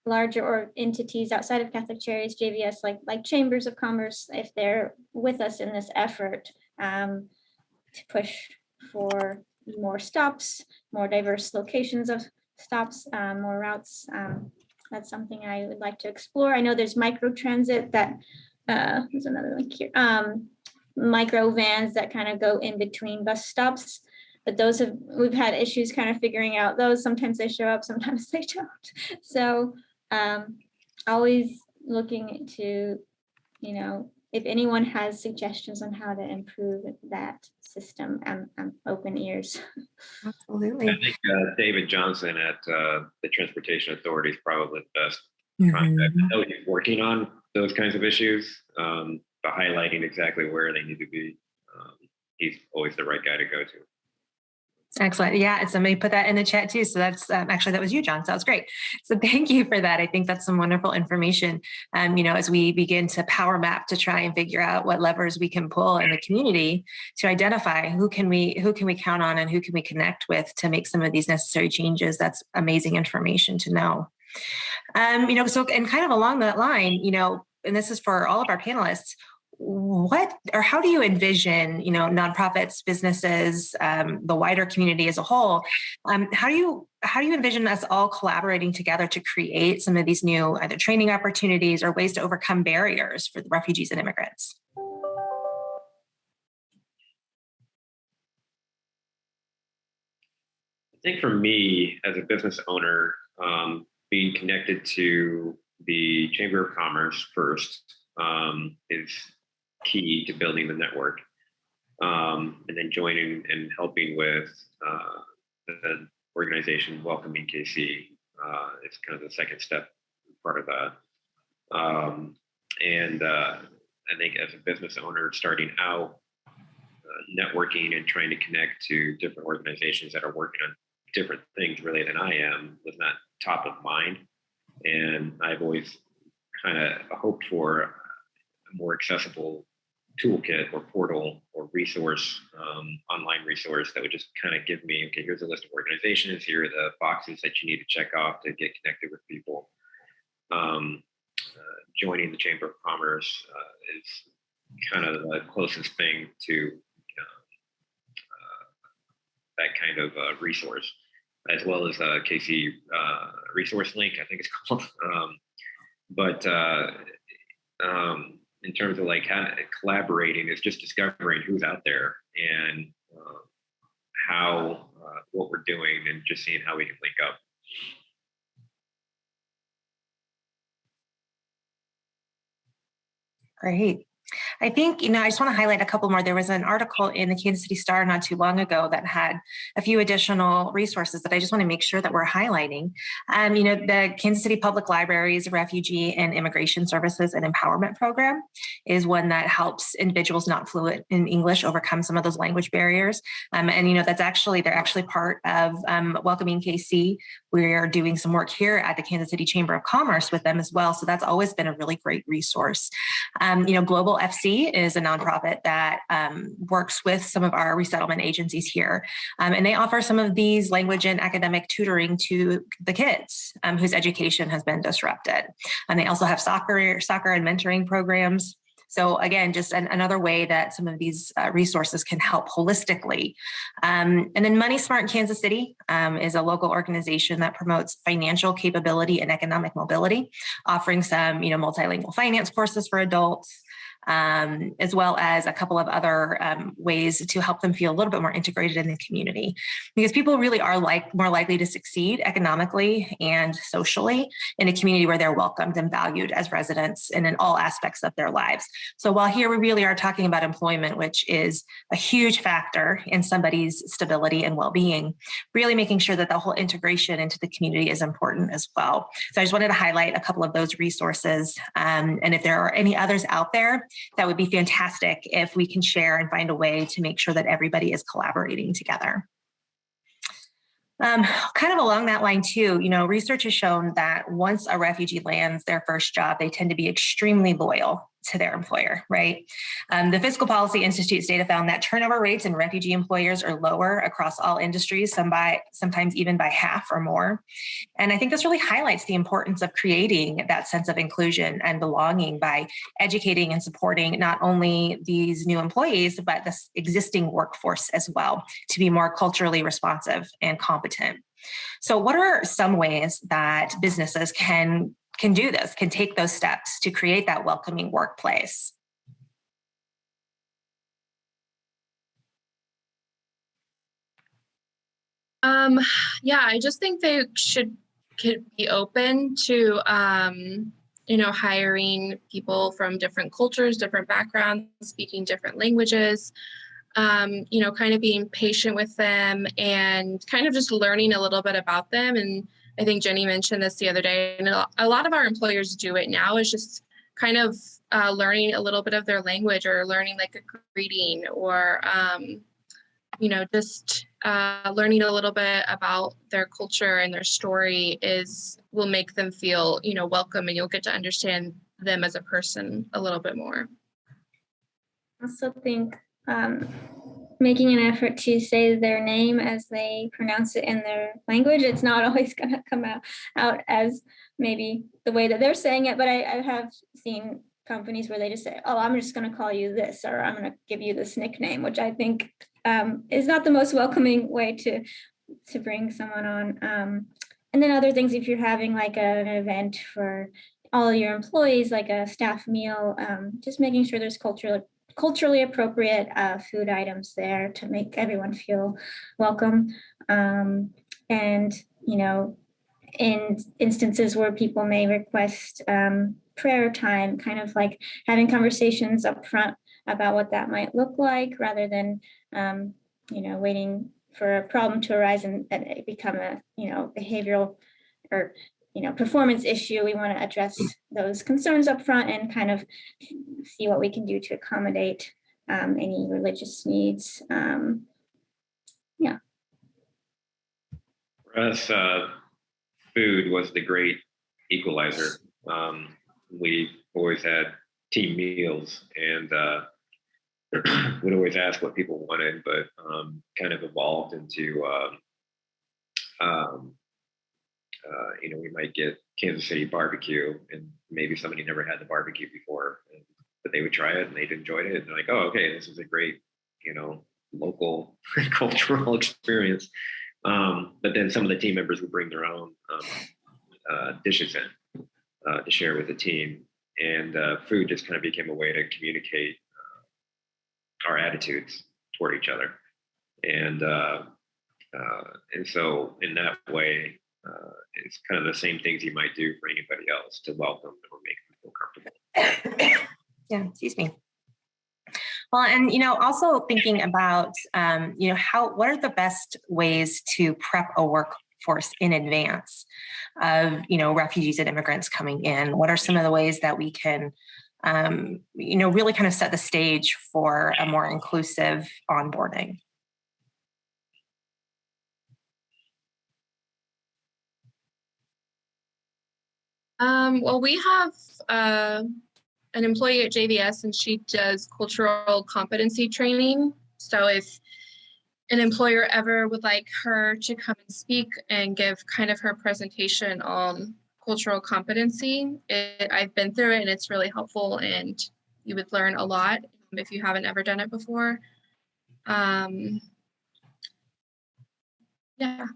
larger or entities outside of Catholic Charities, JVS, like chambers of commerce, if they're with us in this effort to push for more stops, more diverse locations of stops, more routes. That's something I would like to explore. I know there's micro transit that there's another link here. Micro vans that kind of go in between bus stops, but we've had issues kind of figuring out those. Sometimes they show up, sometimes they don't. So always looking to, if anyone has suggestions on how to improve that system, I'm open ears. Absolutely. I think David Johnson at the Transportation Authority is probably the best contact. I know he's working on those kinds of issues, but highlighting exactly where they need to be. He's always the right guy to go to. Excellent. Yeah, and somebody put that in the chat too. So that's actually, that was you, John. So that was great. So thank you for that. I think that's some wonderful information. As we begin to power map to try and figure out what levers we can pull in the community to identify who can we count on and who can we connect with to make some of these necessary changes. That's amazing information to know. So and kind of along that line, and this is for all of our panelists, what or how do you envision, nonprofits, businesses, the wider community as a whole? How do you envision us all collaborating together to create some of these new either training opportunities or ways to overcome barriers for the refugees and immigrants? I think for me, as a business owner, being connected to the Chamber of Commerce first is key to building the network, and then joining and helping with the organization Welcoming KC is kind of the second step part of that. And I think as a business owner starting out, networking and trying to connect to different organizations that are working on different things really than I am was not top of mind. And I've always kind of hoped for a more accessible toolkit or portal or resource, online resource that would just kind of give me, okay, here's a list of organizations, here are the boxes that you need to check off to get connected with people. Joining the Chamber of Commerce is kind of the closest thing to that kind of resource, as well as KC Resource Link, I think it's called. But in terms of like how collaborating is just discovering who's out there and how what we're doing and just seeing how we can link up. Great. I think, I just want to highlight a couple more. There was an article in the Kansas City Star not too long ago that had a few additional resources that I just want to make sure that we're highlighting. The Kansas City Public Library's Refugee and Immigration Services and Empowerment Program is one that helps individuals not fluent in English overcome some of those language barriers. They're actually part of Welcoming KC. We are doing some work here at the Kansas City Chamber of Commerce with them as well. So that's always been a really great resource. Global FC is a nonprofit that works with some of our resettlement agencies here. And they offer some of these language and academic tutoring to the kids whose education has been disrupted. And they also have soccer and mentoring programs. So again, just another way that some of these resources can help holistically. And then Money Smart Kansas City is a local organization that promotes financial capability and economic mobility, offering some multilingual finance courses for adults, as well as a couple of other ways to help them feel a little bit more integrated in the community. Because people really are more likely to succeed economically and socially in a community where they're welcomed and valued as residents and in all aspects of their lives. So while here we really are talking about employment, which is a huge factor in somebody's stability and well-being, really making sure that the whole integration into the community is important as well. So I just wanted to highlight a couple of those resources. And if there are any others out there, that would be fantastic if we can share and find a way to make sure that everybody is collaborating together. Kind of along that line too, research has shown that once a refugee lands their first job, they tend to be extremely loyal to their employer, right? The Fiscal Policy Institute's data found that turnover rates in refugee employers are lower across all industries, sometimes even by half or more. And I think this really highlights the importance of creating that sense of inclusion and belonging by educating and supporting not only these new employees, but the existing workforce as well to be more culturally responsive and competent. So what are some ways that businesses can do this, can take those steps to create that welcoming workplace? I just think they could be open to, hiring people from different cultures, different backgrounds, speaking different languages, kind of being patient with them and kind of just learning a little bit about them. And I think Jenny mentioned this the other day, and a lot of our employers do it now, is just kind of learning a little bit of their language or learning like a greeting or, just learning a little bit about their culture and their story will make them feel, welcome, and you'll get to understand them as a person a little bit more. I also think making an effort to say their name as they pronounce it in their language. It's not always going to come out as maybe the way that they're saying it, but I have seen companies where they just say, oh, I'm just going to call you this, or I'm going to give you this nickname, which I think is not the most welcoming way to bring someone on. And then other things, if you're having like an event for all of your employees, like a staff meal, just making sure there's culturally appropriate food items there to make everyone feel welcome. And, you know, in instances where people may request prayer time, kind of like having conversations up front about what that might look like, rather than, you know, waiting for a problem to arise and it become a, you know, behavioral or, you know, performance issue. We want to address those concerns up front and kind of see what we can do to accommodate any religious needs. Yeah. For us, food was the great equalizer. We always had team meals, and we'd always ask what people wanted, but kind of evolved into, you know, we might get Kansas City barbecue, and maybe somebody never had the barbecue before, but they would try it and they'd enjoyed it. And they're like, oh, okay, this is a great, you know, local cultural experience. But then some of the team members would bring their own dishes in to share with the team. And food just kind of became a way to communicate our attitudes toward each other. And so in that way, it's kind of the same things you might do for anybody else to welcome or make them feel comfortable. Yeah, excuse me. Well, and, you know, also thinking about, you know, what are the best ways to prep a workforce in advance of, you know, refugees and immigrants coming in? What are some of the ways that we can, you know, really kind of set the stage for a more inclusive onboarding? Well, we have an employee at JVS, and she does cultural competency training. So if an employer ever would like her to come and speak and give kind of her presentation on cultural competency, I've been through it and it's really helpful, and you would learn a lot if you haven't ever done it before. Yeah,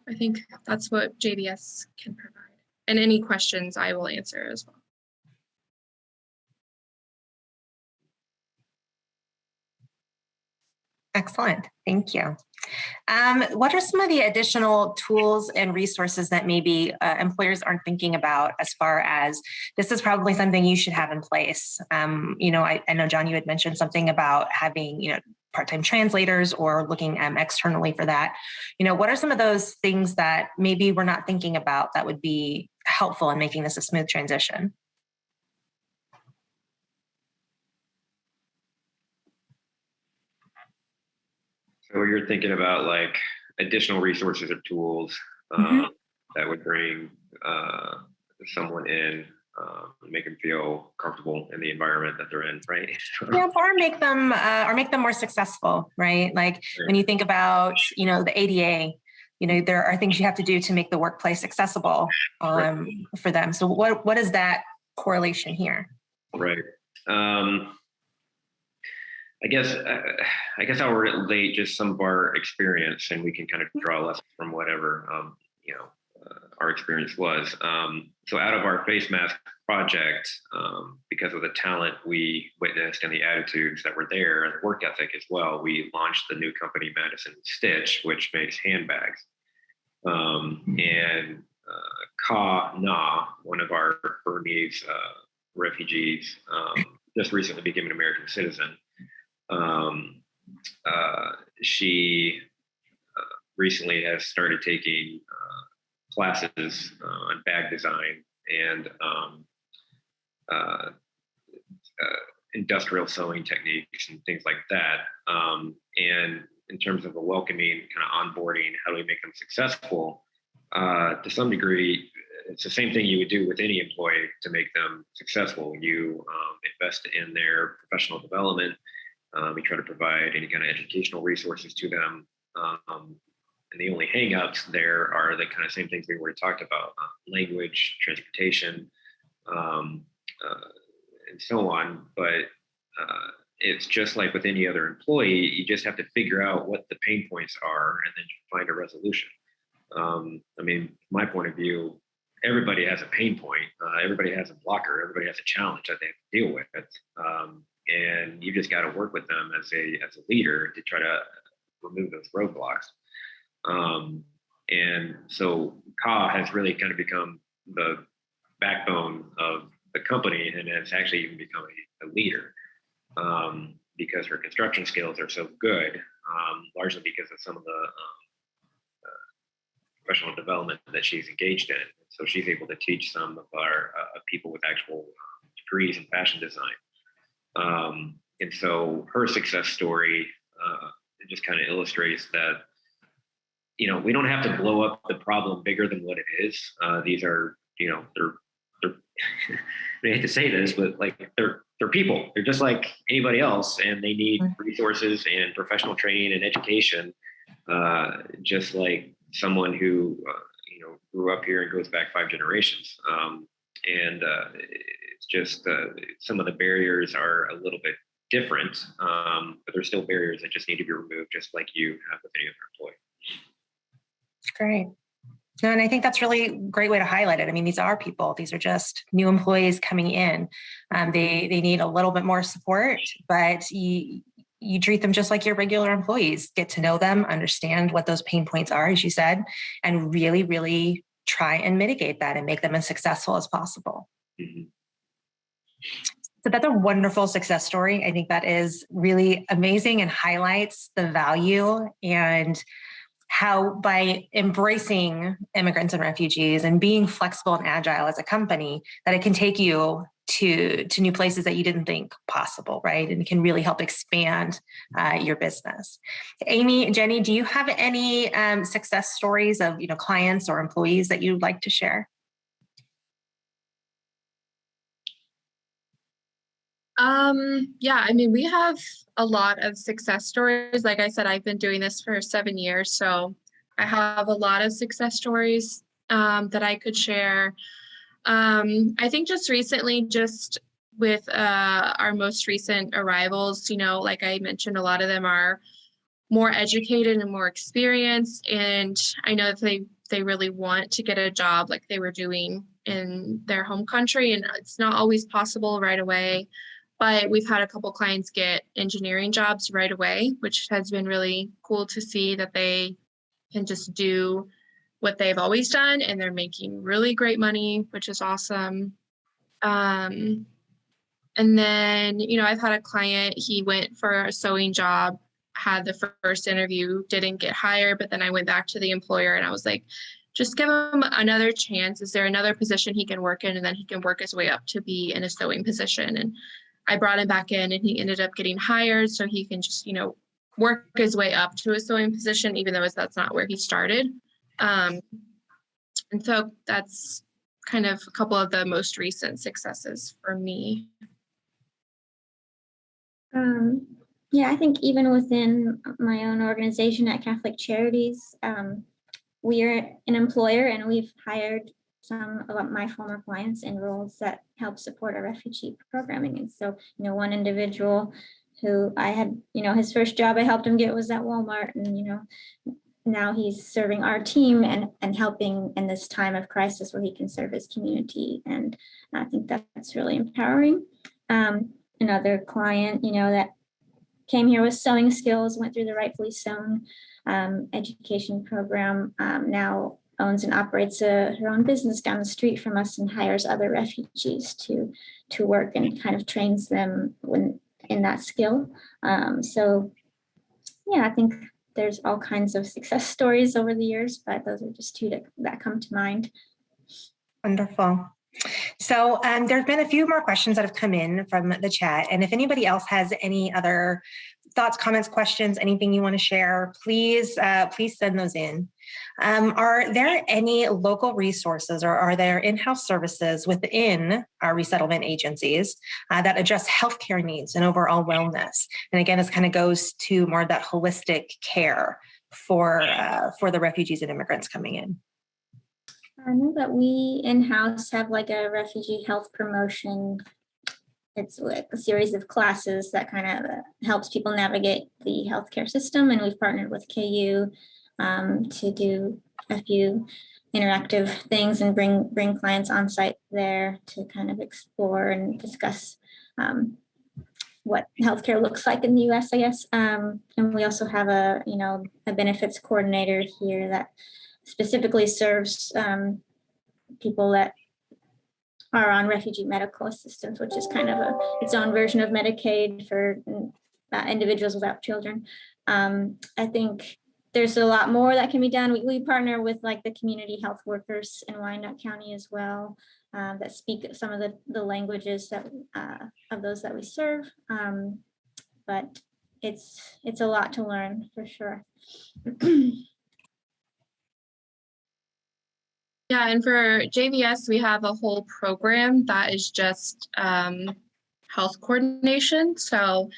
I think that's what JVS can provide. And any questions I will answer as well. Excellent. Thank you. What are some of the additional tools and resources that maybe employers aren't thinking about, as far as this is probably something you should have in place? You know, I know, John, you had mentioned something about having, you know, part-time translators or looking externally for that. You know, what are some of those things that maybe we're not thinking about that would be helpful in making this a smooth transition? So you're thinking about like additional resources or tools that would bring someone in, make them feel comfortable in the environment that they're in, right? Yeah, or make them more successful, right? Like when you think about, you know, the ADA, you know, there are things you have to do to make the workplace accessible for them. So what is that correlation here? Right. I guess I'll relate just some of our experience, and we can kind of draw lessons from whatever you know, our experience was. So out of our face mask project, because of the talent we witnessed and the attitudes that were there and the work ethic as well, we launched the new company Madison Stitch, which makes handbags. And Ka Na, one of our Burmese refugees, just recently became an American citizen. She recently has started taking classes on bag design and industrial sewing techniques and things like that. And in terms of a welcoming kind of onboarding, how do we make them successful? To some degree, it's the same thing you would do with any employee to make them successful. You invest in their professional development. We try to provide any kind of educational resources to them. And the only hang-ups there are the kind of same things we already talked about: language, transportation, and so on. But it's just like with any other employee, you just have to figure out what the pain points are and then find a resolution. I mean, from my point of view, everybody has a pain point. Everybody has a blocker. Everybody has a challenge that they have to deal with. And you just got to work with them as a leader to try to remove those roadblocks. And so Ka has really kind of become the backbone of the company, and has actually even become a leader because her construction skills are so good, largely because of some of the professional development that she's engaged in. So she's able to teach some of our people with actual degrees in fashion design. And so her success story just kind of illustrates that, you know, we don't have to blow up the problem bigger than what it is. These are, you know, they're I hate to say this, but like they're people. They're just like anybody else, and they need resources and professional training and education, just like someone who you know, grew up here and goes back 5 generations. It's just some of the barriers are a little bit different, but there's still barriers that just need to be removed, just like you have with any other employee. Great. No, and I think that's really a great way to highlight it. I mean, these are people. These are just new employees coming in. They need a little bit more support, but you treat them just like your regular employees. Get to know them, understand what those pain points are, as you said, and really, really try and mitigate that and make them as successful as possible. Mm-hmm. So that's a wonderful success story. I think that is really amazing and highlights the value and how by embracing immigrants and refugees and being flexible and agile as a company, that it can take you to new places that you didn't think possible, right? And it can really help expand your business. Amy, Jenny, do you have any success stories of, you know, clients or employees that you'd like to share? Yeah, I mean, we have a lot of success stories. Like I said, I've been doing this for 7 years, so I have a lot of success stories that I could share. I think just recently, just with our most recent arrivals, you know, like I mentioned, a lot of them are more educated and more experienced, and I know that they really want to get a job like they were doing in their home country, and it's not always possible right away. But we've had a couple clients get engineering jobs right away, which has been really cool to see that they can just do what they've always done, and they're making really great money, which is awesome. And then, you know, I've had a client, he went for a sewing job, had the first interview, didn't get hired, but then I went back to the employer and I was like, just give him another chance. Is there another position he can work in? And then he can work his way up to be in a sewing position. And I brought him back in and he ended up getting hired, so he can just, you know, work his way up to a sewing position, even though that's not where he started. And so that's kind of a couple of the most recent successes for me. Yeah, I think even within my own organization at Catholic Charities, we are an employer, and we've hired some of my former clients in roles that help support our refugee programming. And so, you know, one individual who I had, you know, his first job I helped him get was at Walmart, and, you know, now he's serving our team and helping in this time of crisis where he can serve his community. And I think that's really empowering. Another client, you know, that came here with sewing skills, went through the Rightfully Sewn education program, now owns and operates her own business down the street from us and hires other refugees to work and kind of trains them in that skill. So yeah, I think there's all kinds of success stories over the years, but those are just two that come to mind. Wonderful. So there's been a few more questions that have come in from the chat. And if anybody else has any other thoughts, comments, questions, anything you want to share, please send those in. Are there any local resources, or are there in-house services within our resettlement agencies that address healthcare needs and overall wellness? And again, this kind of goes to more of that holistic care for the refugees and immigrants coming in. I know that we in-house have like a refugee health promotion it's like a series of classes that kind of helps people navigate the healthcare system. And we've partnered with KU to do a few interactive things and bring clients on site there to kind of explore and discuss what healthcare looks like in the US, I guess. And we also have a benefits coordinator here that specifically serves people that are on refugee medical assistance, which is kind of its own version of Medicaid for individuals without children. I think there's a lot more that can be done. We partner with like the community health workers in Wyandotte County as well, that speak some of the languages that of those that we serve. But it's a lot to learn for sure. Yeah, and for JVS, we have a whole program that is just health coordination. So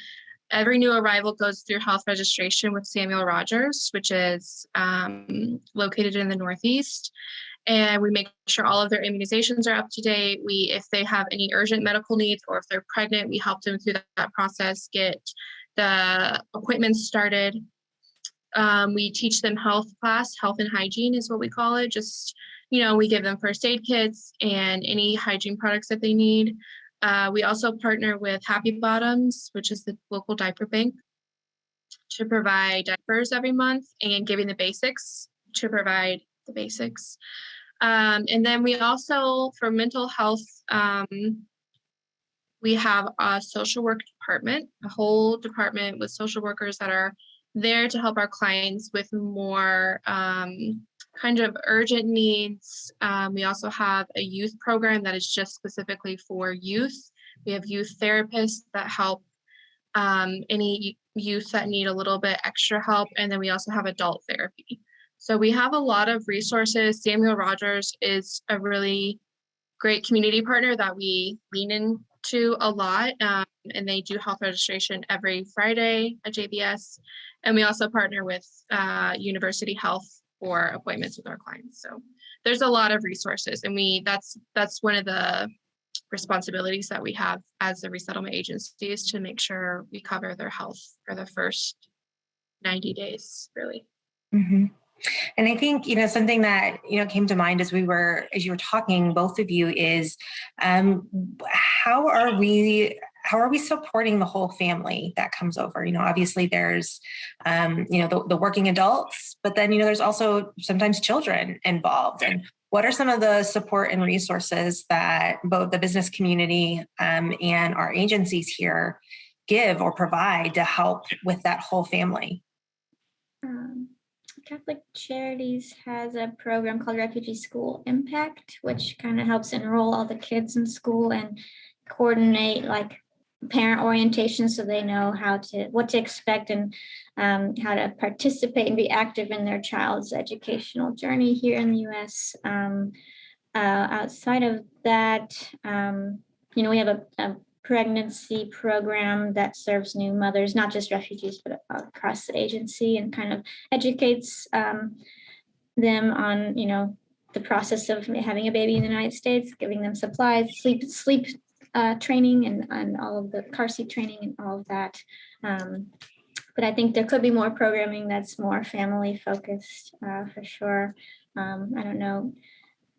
every new arrival goes through health registration with Samuel Rogers, which is located in the Northeast. And we make sure all of their immunizations are up to date. If they have any urgent medical needs or if they're pregnant, we help them through that process, get the appointments started. We teach them health and hygiene is what we call it. Just, we give them first aid kits and any hygiene products that they need. We also partner with Happy Bottoms, which is the local diaper bank, to provide diapers every month and giving the basics to provide the basics. And then we also, for mental health, we have a social work department, a whole department with social workers that are there to help our clients with more kind of urgent needs. We also have a youth program that is just specifically for youth. We have youth therapists that help any youth that need a little bit extra help. And then we also have adult therapy. So we have a lot of resources. Samuel Rogers is a really great community partner that we lean into a lot. And they do health registration every Friday at JBS. And we also partner with University Health for appointments with our clients. So there's a lot of resources, and that's one of the responsibilities that we have as a resettlement agency, is to make sure we cover their health for the first 90 days, really. Mm-hmm. And I think, something that, came to mind as you were talking, both of you, is how are we supporting the whole family that comes over? Obviously there's, the working adults, but then, there's also sometimes children involved. And what are some of the support and resources that both the business community and our agencies here give or provide to help with that whole family? Catholic Charities has a program called Refugee School Impact, which kind of helps enroll all the kids in school and coordinate like parent orientation, so they know what to expect and how to participate and be active in their child's educational journey here in the U.S. Outside of that, we have a pregnancy program that serves new mothers, not just refugees, but across the agency, and kind of educates them on, the process of having a baby in the United States, giving them supplies, sleep training, and all of the car seat training and all of that. But I think there could be more programming that's more family focused for sure. I don't know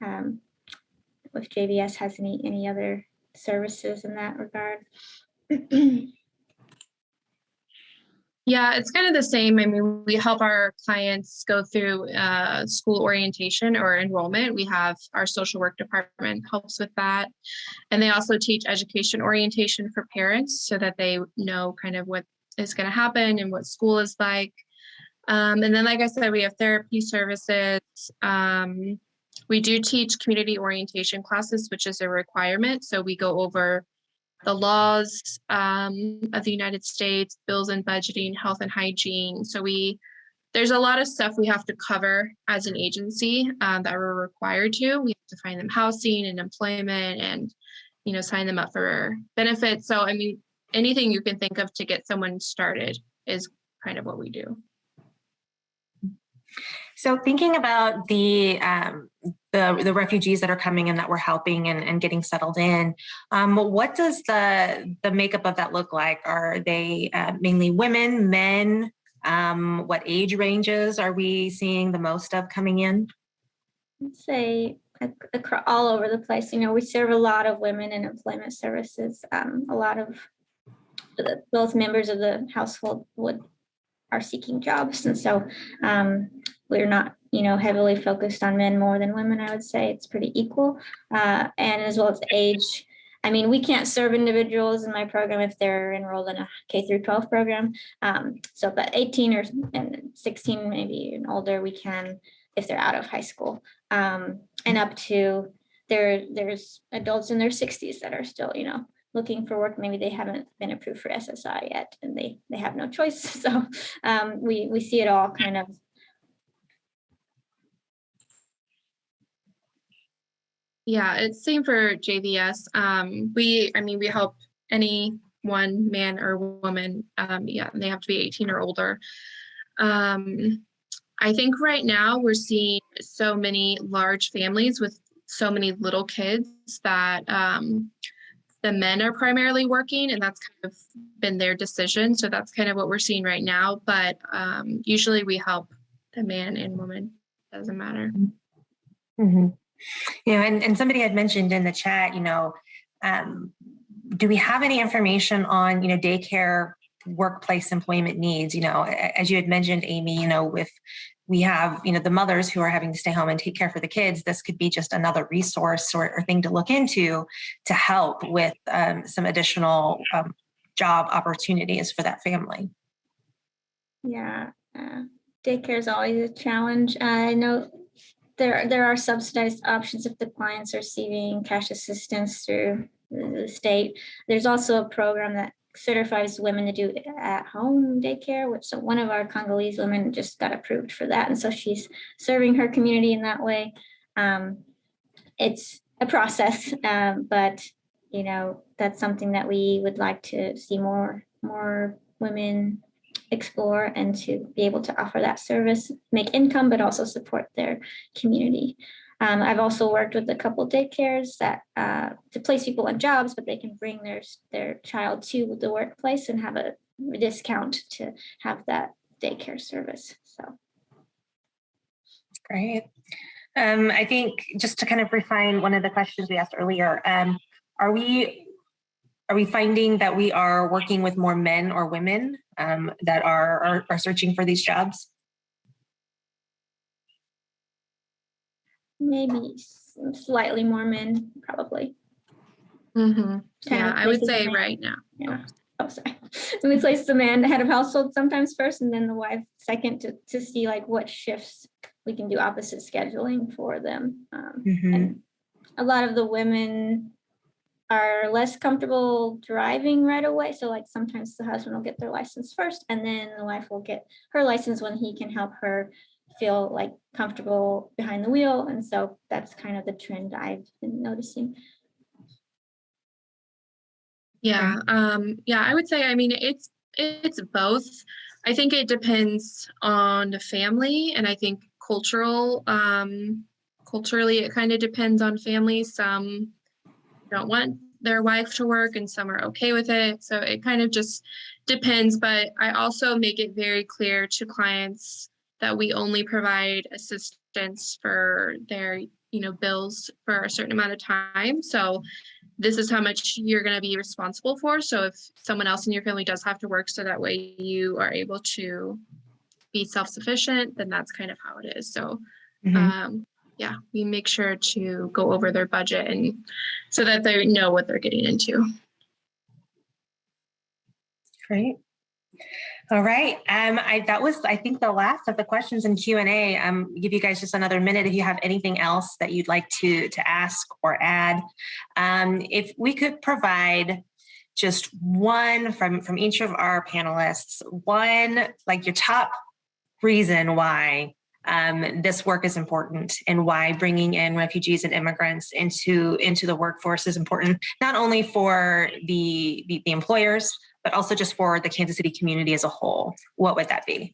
if JVS has any other services in that regard. Yeah, it's kind of the same. I mean, we help our clients go through school orientation or enrollment. We have our social work department helps with that. And they also teach education orientation for parents so that they know kind of what is going to happen and what school is like. And then, like I said, we have therapy services. We do teach community orientation classes, which is a requirement. So we go over the laws of the United States, bills and budgeting, health and hygiene. So there's a lot of stuff we have to cover as an agency that we're required to. We have to find them housing and employment and, sign them up for benefits. So, I mean, anything you can think of to get someone started is kind of what we do. So thinking about the the refugees that are coming in that we're helping and getting settled in. What does the makeup of that look like? Are they mainly women, men? What age ranges are we seeing the most of coming in? I'd say all over the place. We serve a lot of women in employment services. A lot of both members of the household are seeking jobs, and so we're not heavily focused on men more than women. I would say it's pretty equal, and as well as age. We can't serve individuals in my program if they're enrolled in a K through 12 program. So but 18 and 16 maybe and older, we can if they're out of high school, and up to there's adults in their 60s that are still looking for work. Maybe they haven't been approved for SSI yet, and they have no choice. So we see it all kind of. Yeah, it's same for JVS. We help anyone, man or woman. They have to be 18 or older. I think right now we're seeing so many large families with so many little kids that the men are primarily working, and that's kind of been their decision. So that's kind of what we're seeing right now. But usually we help the man and woman. Doesn't matter. Mm-hmm. And somebody had mentioned in the chat, do we have any information on, daycare workplace employment needs? As you had mentioned, Amy, we have, the mothers who are having to stay home and take care for the kids. This could be just another resource or thing to look into to help with some additional job opportunities for that family. Yeah, daycare is always a challenge. I know there are subsidized options if the clients are receiving cash assistance through the state. There's also a program that certifies women to do at-home daycare, which so one of our Congolese women just got approved for that, and so she's serving her community in that way. It's a process, but that's something that we would like to see more women explore, and to be able to offer that service, make income, but also support their community. I've also worked with a couple daycares that to place people in jobs, but they can bring their child to the workplace and have a discount to have that daycare service. So great. I think just to kind of refine one of the questions we asked earlier, are we finding that we are working with more men or women that are searching for these jobs? Maybe slightly more men, probably. Mm-hmm. Yeah, I would say right now. Yeah. Oh, sorry. So we place the man head of household sometimes first, and then the wife second, to see like what shifts we can do opposite scheduling for them. And a lot of the women are less comfortable driving right away. So like sometimes the husband will get their license first, and then the wife will get her license when he can help her feel like comfortable behind the wheel. And so that's kind of the trend I've been noticing. Yeah. I would say, it's both. I think it depends on the family, and I think culturally it kind of depends on families. Some don't want their wife to work and some are okay with it. So it kind of just depends. But I also make it very clear to clients that we only provide assistance for their, bills for a certain amount of time. So this is how much you're going to be responsible for. So if someone else in your family does have to work, so that way you are able to be self-sufficient, then that's kind of how it is. So we make sure to go over their budget, and so that they know what they're getting into. Great. All right. That was, I think, the last of the questions in Q&A. Give you guys just another minute if you have anything else that you'd like to ask or add. If we could provide just one from each of our panelists, one, like your top reason why this work is important, and why bringing in refugees and immigrants into the workforce is important, not only for the employers, but also just for the Kansas City community as a whole. What would that be?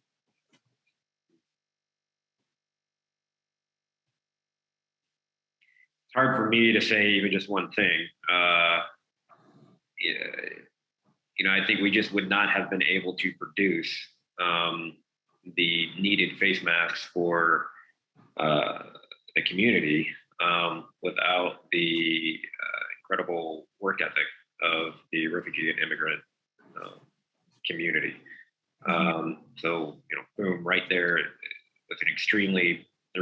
it's hard for me to say even just one thing. I think we just would not have been able to produce the needed face masks for the community without the incredible work ethic of the refugee and immigrant community. So, boom, right there, there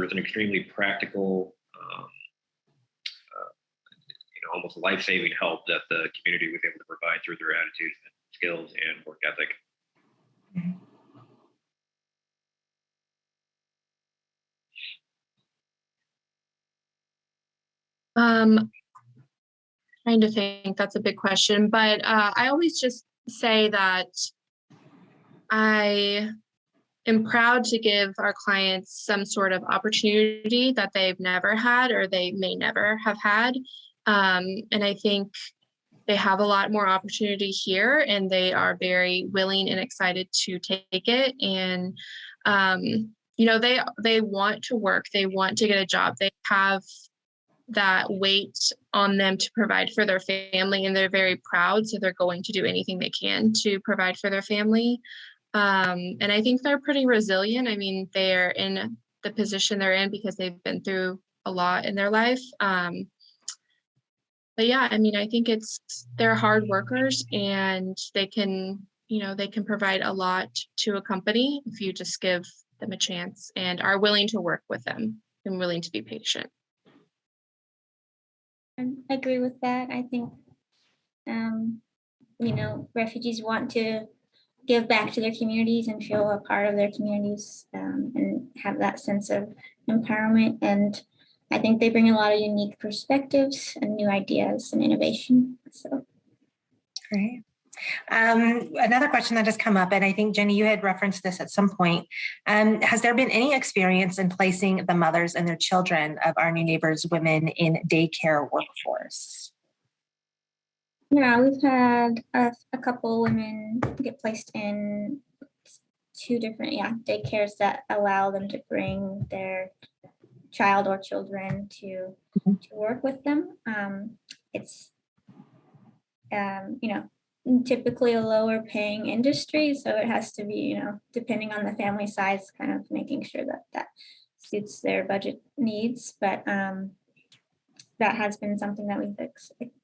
was an extremely practical, almost life-saving help that the community was able to provide through their attitudes and skills and work ethic. Trying to think, that's a big question, but I always just say that I am proud to give our clients some sort of opportunity that they've never had or they may never have had. And I think they have a lot more opportunity here, and they are very willing and excited to take it. And they want to work, they want to get a job, they have that weight on them to provide for their family, and they're very proud, so they're going to do anything they can to provide for their family. And I think they're pretty resilient. I mean, they're in the position they're in because they've been through a lot in their life. But yeah, I mean, I think they're hard workers, and they can provide a lot to a company if you just give them a chance and are willing to work with them and willing to be patient. I agree with that. I think, refugees want to give back to their communities and feel a part of their communities, and have that sense of empowerment. And I think they bring a lot of unique perspectives and new ideas and innovation. So, great. Another question that has come up, and I think, Jenny, you had referenced this at some point. Has there been any experience in placing the mothers and their children of our new neighbors women in daycare workforce? Yeah, we've had a couple women get placed in 2 different daycares that allow them to bring their child or children to work with them. It's typically a lower paying industry, so it has to be, depending on the family size, kind of making sure that suits their budget needs. But that has been something that we've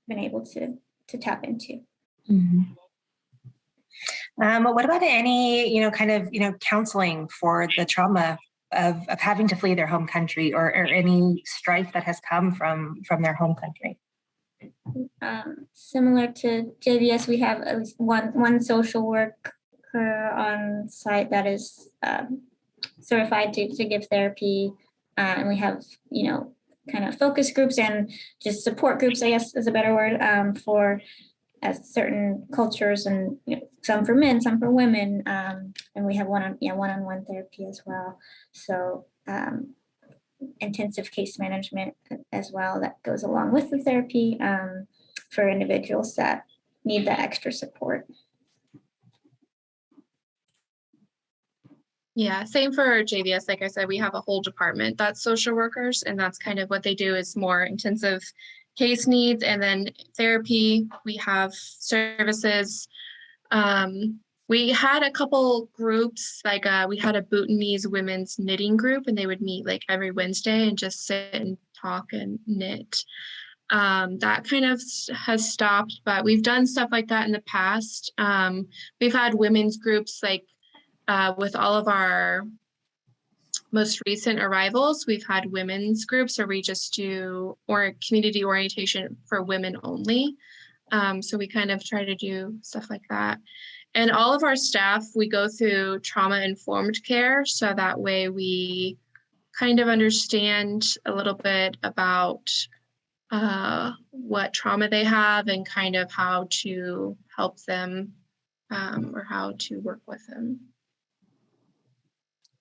been able to tap into. What about any, counseling for the trauma of having to flee their home country, or any strife that has come from their home country? Similar to JVS, we have at least one social worker on site that is certified to give therapy, and we have kind of focus groups and just support groups, I guess is a better word, for certain cultures, and some for men, some for women, and we have one-on-one therapy as well. So intensive case management as well that goes along with the therapy for individuals that need that extra support. Yeah, same for JVS. Like I said, we have a whole department that's social workers, and that's kind of what they do, is more intensive case needs, and then therapy. We have services. We had a couple groups, like we had a Bhutanese women's knitting group, and they would meet like every Wednesday and just sit and talk and knit. That kind of has stopped, but we've done stuff like that in the past. We've had women's groups, like with all of our most recent arrivals, we've had women's groups, or we just do community orientation for women only. So we kind of try to do stuff like that. And all of our staff, we go through trauma-informed care, so that way we kind of understand a little bit about what trauma they have and kind of how to help them, or how to work with them.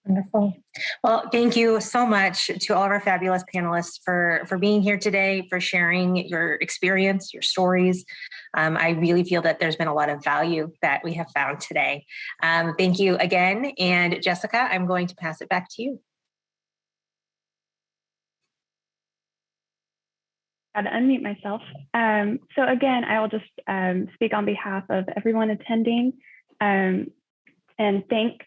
Wonderful. Well, thank you so much to all of our fabulous panelists for being here today, for sharing your experience, your stories. I really feel that there's been a lot of value that we have found today. Thank you again. And Jessica, I'm going to pass it back to you. Got to unmute myself. So again, I will just speak on behalf of everyone attending and thank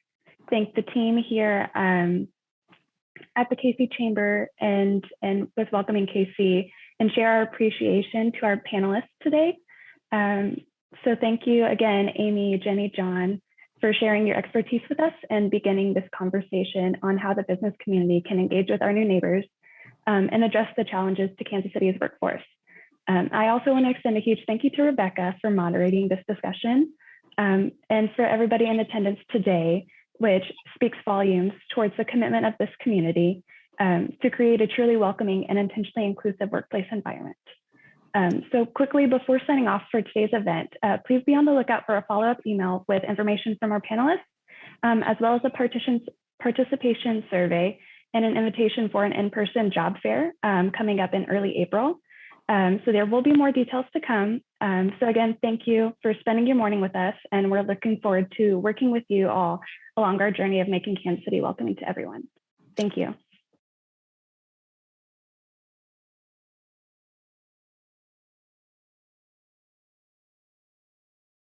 the team here at the KC Chamber and with welcoming KC, and share our appreciation to our panelists today. So thank you again, Amy, Jenny, John, for sharing your expertise with us and beginning this conversation on how the business community can engage with our new neighbors and address the challenges to Kansas City's workforce. I also want to extend a huge thank you to Rebecca for moderating this discussion and for everybody in attendance today, which speaks volumes towards the commitment of this community to create a truly welcoming and intentionally inclusive workplace environment. So quickly, before signing off for today's event, please be on the lookout for a follow-up email with information from our panelists, as well as a participation survey and an invitation for an in-person job fair coming up in early April. So there will be more details to come. So again, thank you for spending your morning with us, and we're looking forward to working with you all along our journey of making Kansas City welcoming to everyone. Thank you.